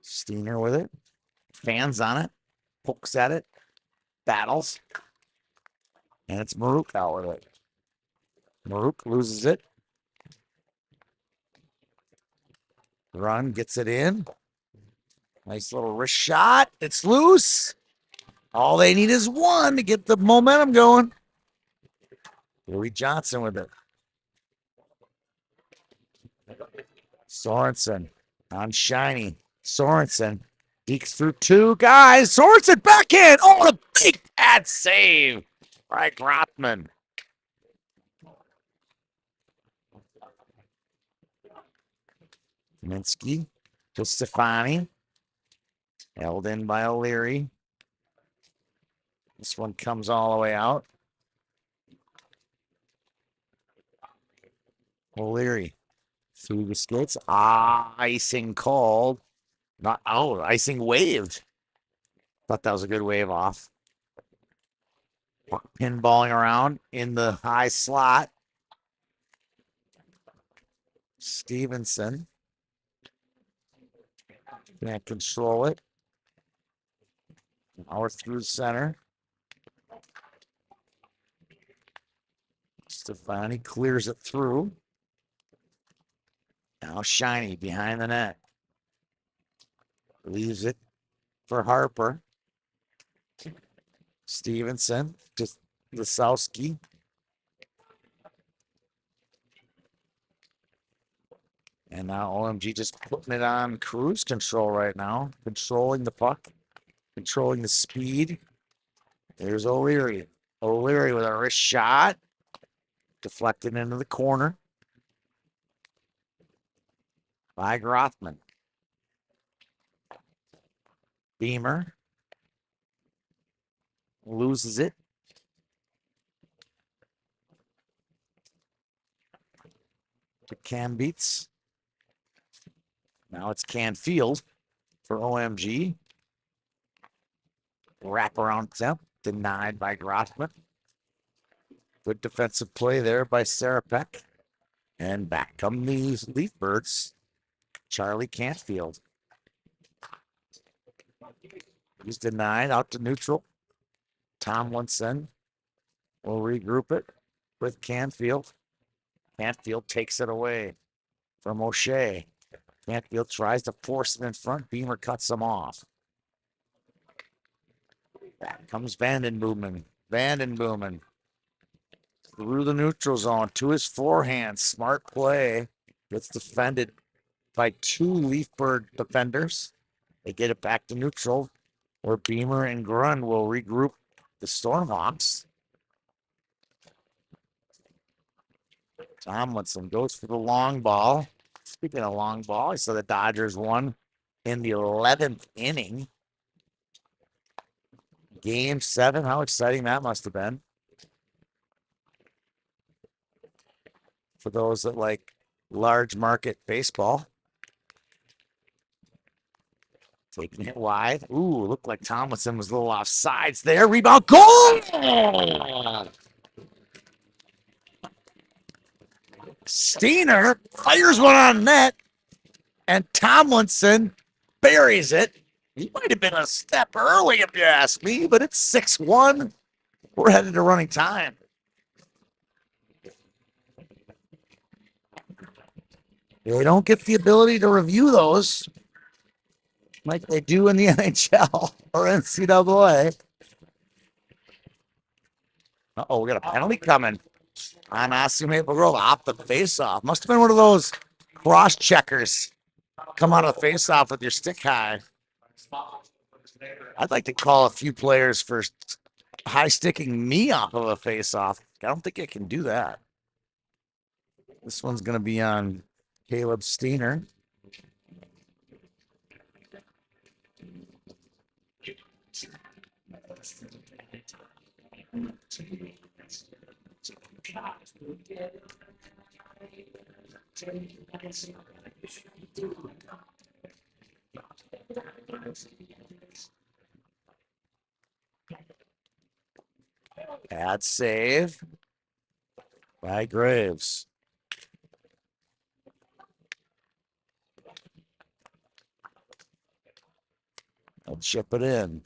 Steiner with it. Fans on it. Pokes at it. Battles. And it's Maruk out with it. Maruk loses it. Run gets it in. Nice little wrist shot. It's loose. All they need is one to get the momentum going. Louis Johnson with it. Sorensen on Shiny. Sorensen dekes through 2 guys. Sorensen back in. Oh, a big pad save by Grothman. Minsky to Stefani. Held in by O'Leary. This one comes all the way out. O'Leary through the skates. Icing called. Not icing waved. Thought that was a good wave off. Pinballing around in the high slot. Stevenson. Can't control it. Now we're through center. Stefani clears it through. Now Shiny behind the net. Leaves it for Harper. Stevenson to Lisowski. And now OMG just putting it on cruise control right now. Controlling the puck. Controlling the speed. There's O'Leary. O'Leary with a wrist shot. Deflected into the corner. By Grothman. Beamer. Loses it. To Cambeats. Now it's Canfield for OMG. Wraparound attempt denied by Grothman. Good defensive play there by Sarapek. And back come these Leaf Birds. Charlie Canfield. He's denied out to neutral. Tomlinson will regroup it with Canfield. Canfield takes it away from O'Shea. Canfield tries to force it in front. Beamer cuts him off. Back comes Vandenboomen. Vandenboomen through the neutral zone to his forehand. Smart play. Gets defended by 2 Leafbird defenders. They get it back to neutral where Beamer and Grund will regroup the Stormhawks. Tomlinson goes for the long ball. Speaking of long ball, I saw the Dodgers won in the 11th inning. Game 7. How exciting that must have been. For those that like large market baseball. Taking it wide. Ooh, looked like Tomlinson was a little off sides there. Rebound. Goal! Steiner fires one on net. And Tomlinson buries it. He might have been a step early if you ask me, but it's 6-1. We're headed to running time. They don't get the ability to review those like they do in the NHL or NCAA. Uh-oh, we got a penalty coming on Osseo Maple Grove off the face-off. Must have been one of those cross-checkers. Come out of the face-off with your stick high. I'd like to call a few players for high sticking me off of a face off. I don't think I can do that. This one's going to be on Caleb Steiner. Bad save by Graves. I'll chip it in.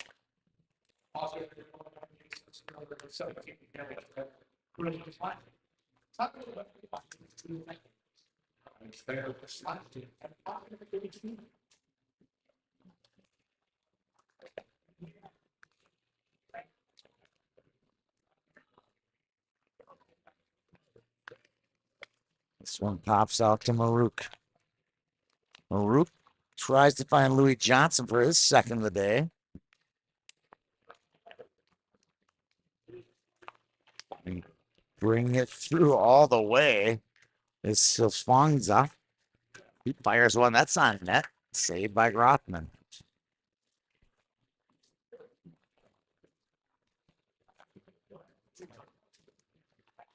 This one pops out to Maruk. Maruk tries to find Louis Johnson for his second of the day. Bring it through all the way is Silsfangza. He fires one. That's on net. Saved by Grothman.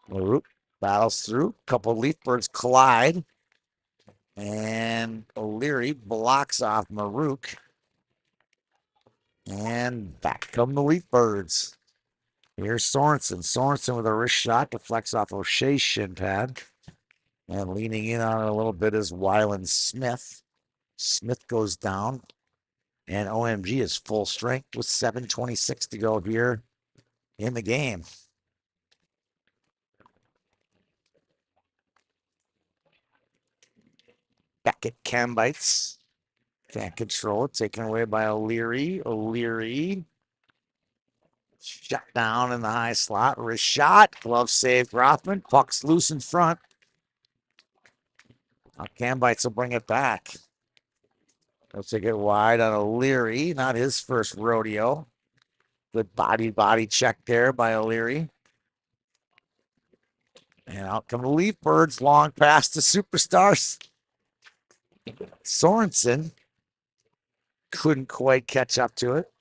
Maruk battles through. Couple Leaf Birds collide. And O'Leary blocks off Maruk. And back come the Leaf Birds. Here's Sorensen. Sorensen with a wrist shot deflects off O'Shea's shin pad. And leaning in on it a little bit is Wyland Smith. Smith goes down. And OMG is full strength with 7:26 to go here in the game. Beckett Cambites. Can't control it. Taken away by O'Leary. O'Leary. Shut down in the high slot. Wrist shot. Glove save Grothman. Puck's loose in front. Now Cambites will bring it back. They'll take it wide on O'Leary. Not his first rodeo. Good body check there by O'Leary. And out come the Leaf Birds. Long pass to Superstars. Sorensen couldn't quite catch up to it.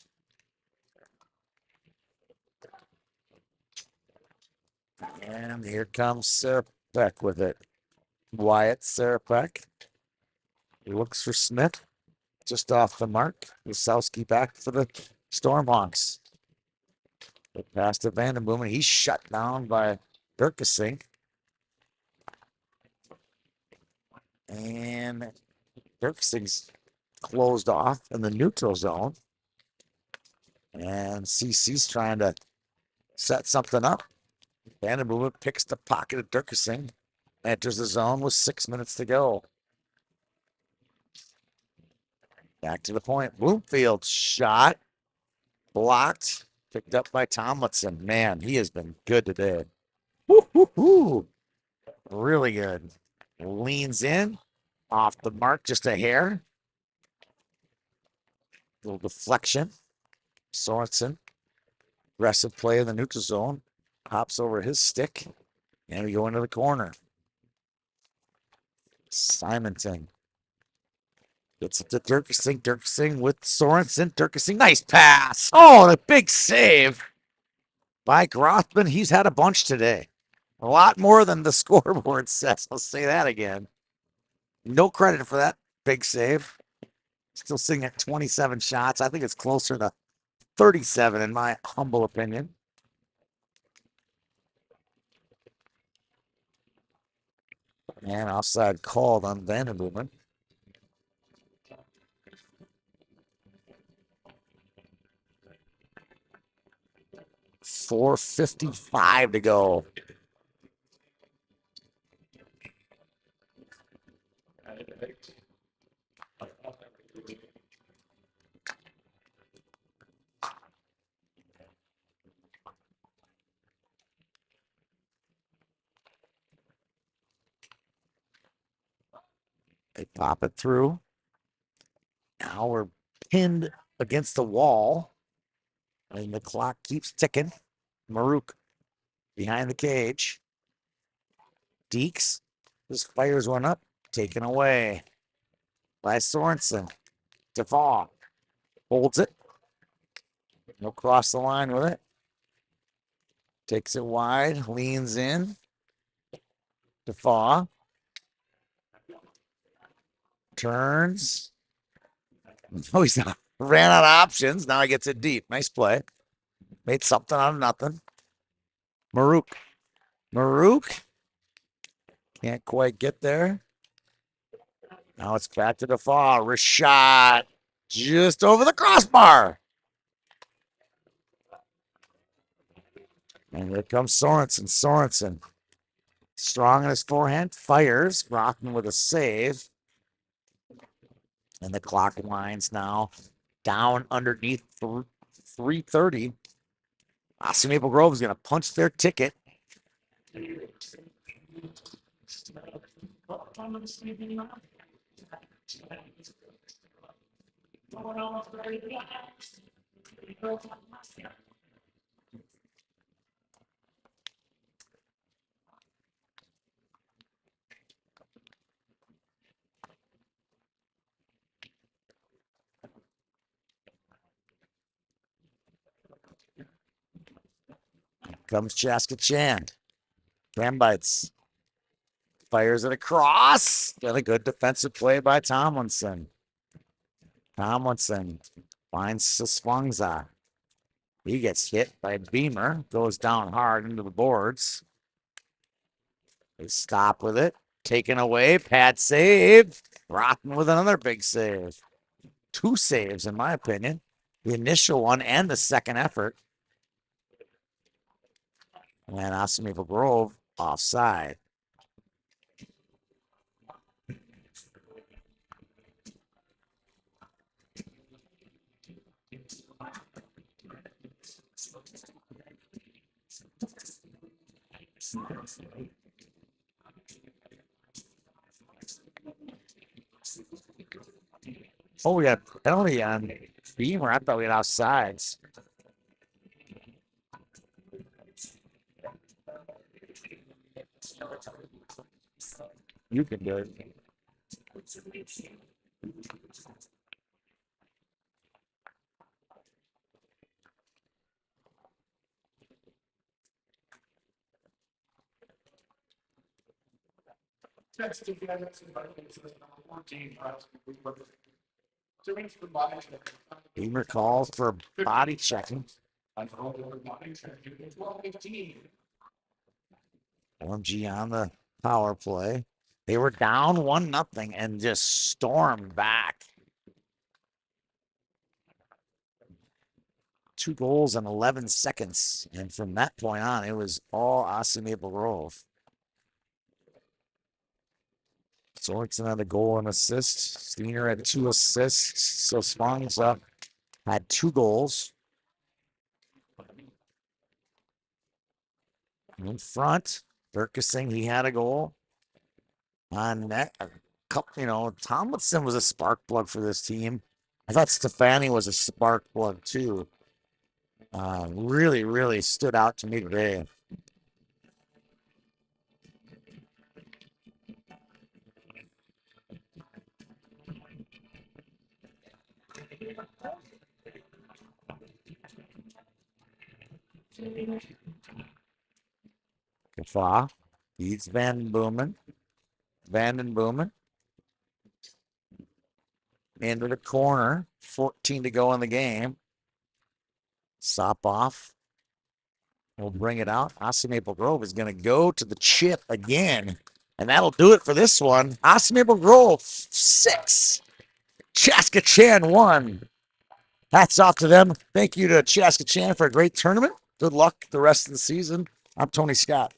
And here comes Serapek with it. Wyatt Serapek. He looks for Smith. Just off the mark. Wasowski back for the Stormhawks. The pass to Vandenboom, and he's shut down by Durkasing. And Durkasing's closed off in the neutral zone. And CC's trying to set something up. Vandenboom picks the pocket of Durkasing. Enters the zone with 6 minutes to go. Back to the point. Bloomfield shot. Blocked. Picked up by Tomlinson. Man, he has been good today. Woo-hoo-hoo. Really good. Leans in. Off the mark, just a hair. Little deflection. Sorensen. Aggressive play in the neutral zone. Hops over his stick. And we go into the corner. Simonton. Gets it to Durkasing. Durkasing with Sorensen. Durkasing. Nice pass. Oh, the big save by Grothman. He's had a bunch today. A lot more than the scoreboard says. I'll say that again. No credit for that big save. Still sitting at 27 shots. I think it's closer to 37 in my humble opinion. And offside called on Vandenboom. 4:55 to go. They pop it through. Now we're pinned against the wall, and the clock keeps ticking. Maruk behind the cage. Deeks just fires one up, taken away by Sorensen. Default holds it. He'll cross the line with it. Takes it wide, leans in. Default turns. Oh, he's not. Ran out of options. Now he gets it deep. Nice play. Made something out of nothing. Maruk. Maruk. Can't quite get there. Now it's back to Default. Rashad. Just over the crossbar. And here comes Sorensen. Sorensen. Strong in his forehand. Fires. Rothman with a save. And the clock winds now down underneath 3:30. Osseo Maple Grove is going to punch their ticket. Comes Chaska Chan. Cam bites. Fires it across. Got a good defensive play by Tomlinson. Tomlinson finds Siswangza. He gets hit by Beamer. Goes down hard into the boards. They stop with it. Taken away. Pad save. Rotten with another big save. 2 saves, in my opinion. The initial one and the second effort. And Osseo Maple Grove offside. Oh, we got a penalty on Beamer. I thought we had offsides. You can do it. Beamer calls for body checking. OMG on the power play. They were down 1-0 and just stormed back. 2 goals in 11 seconds. And from that point on, it was all Osseo Maple Grove. Sorensen had a goal and assist. Steiner had 2 assists. So Spongza had 2 goals. In front, Durkising, he had a goal. On that, a couple, Tomlinson was a spark plug for this team. I thought Stefani was a spark plug too. Really, really stood out to me today. Kafa beats Van Boomen. Vanden Boomen. Into the corner. 14 to go in the game. Sopoff will bring it out. Osseo Maple Grove is going to go to the chip again. And that'll do it for this one. Osseo Maple Grove 6. Chaska Chan 1. Hats off to them. Thank you to Chaska Chan for a great tournament. Good luck the rest of the season. I'm Tony Scott.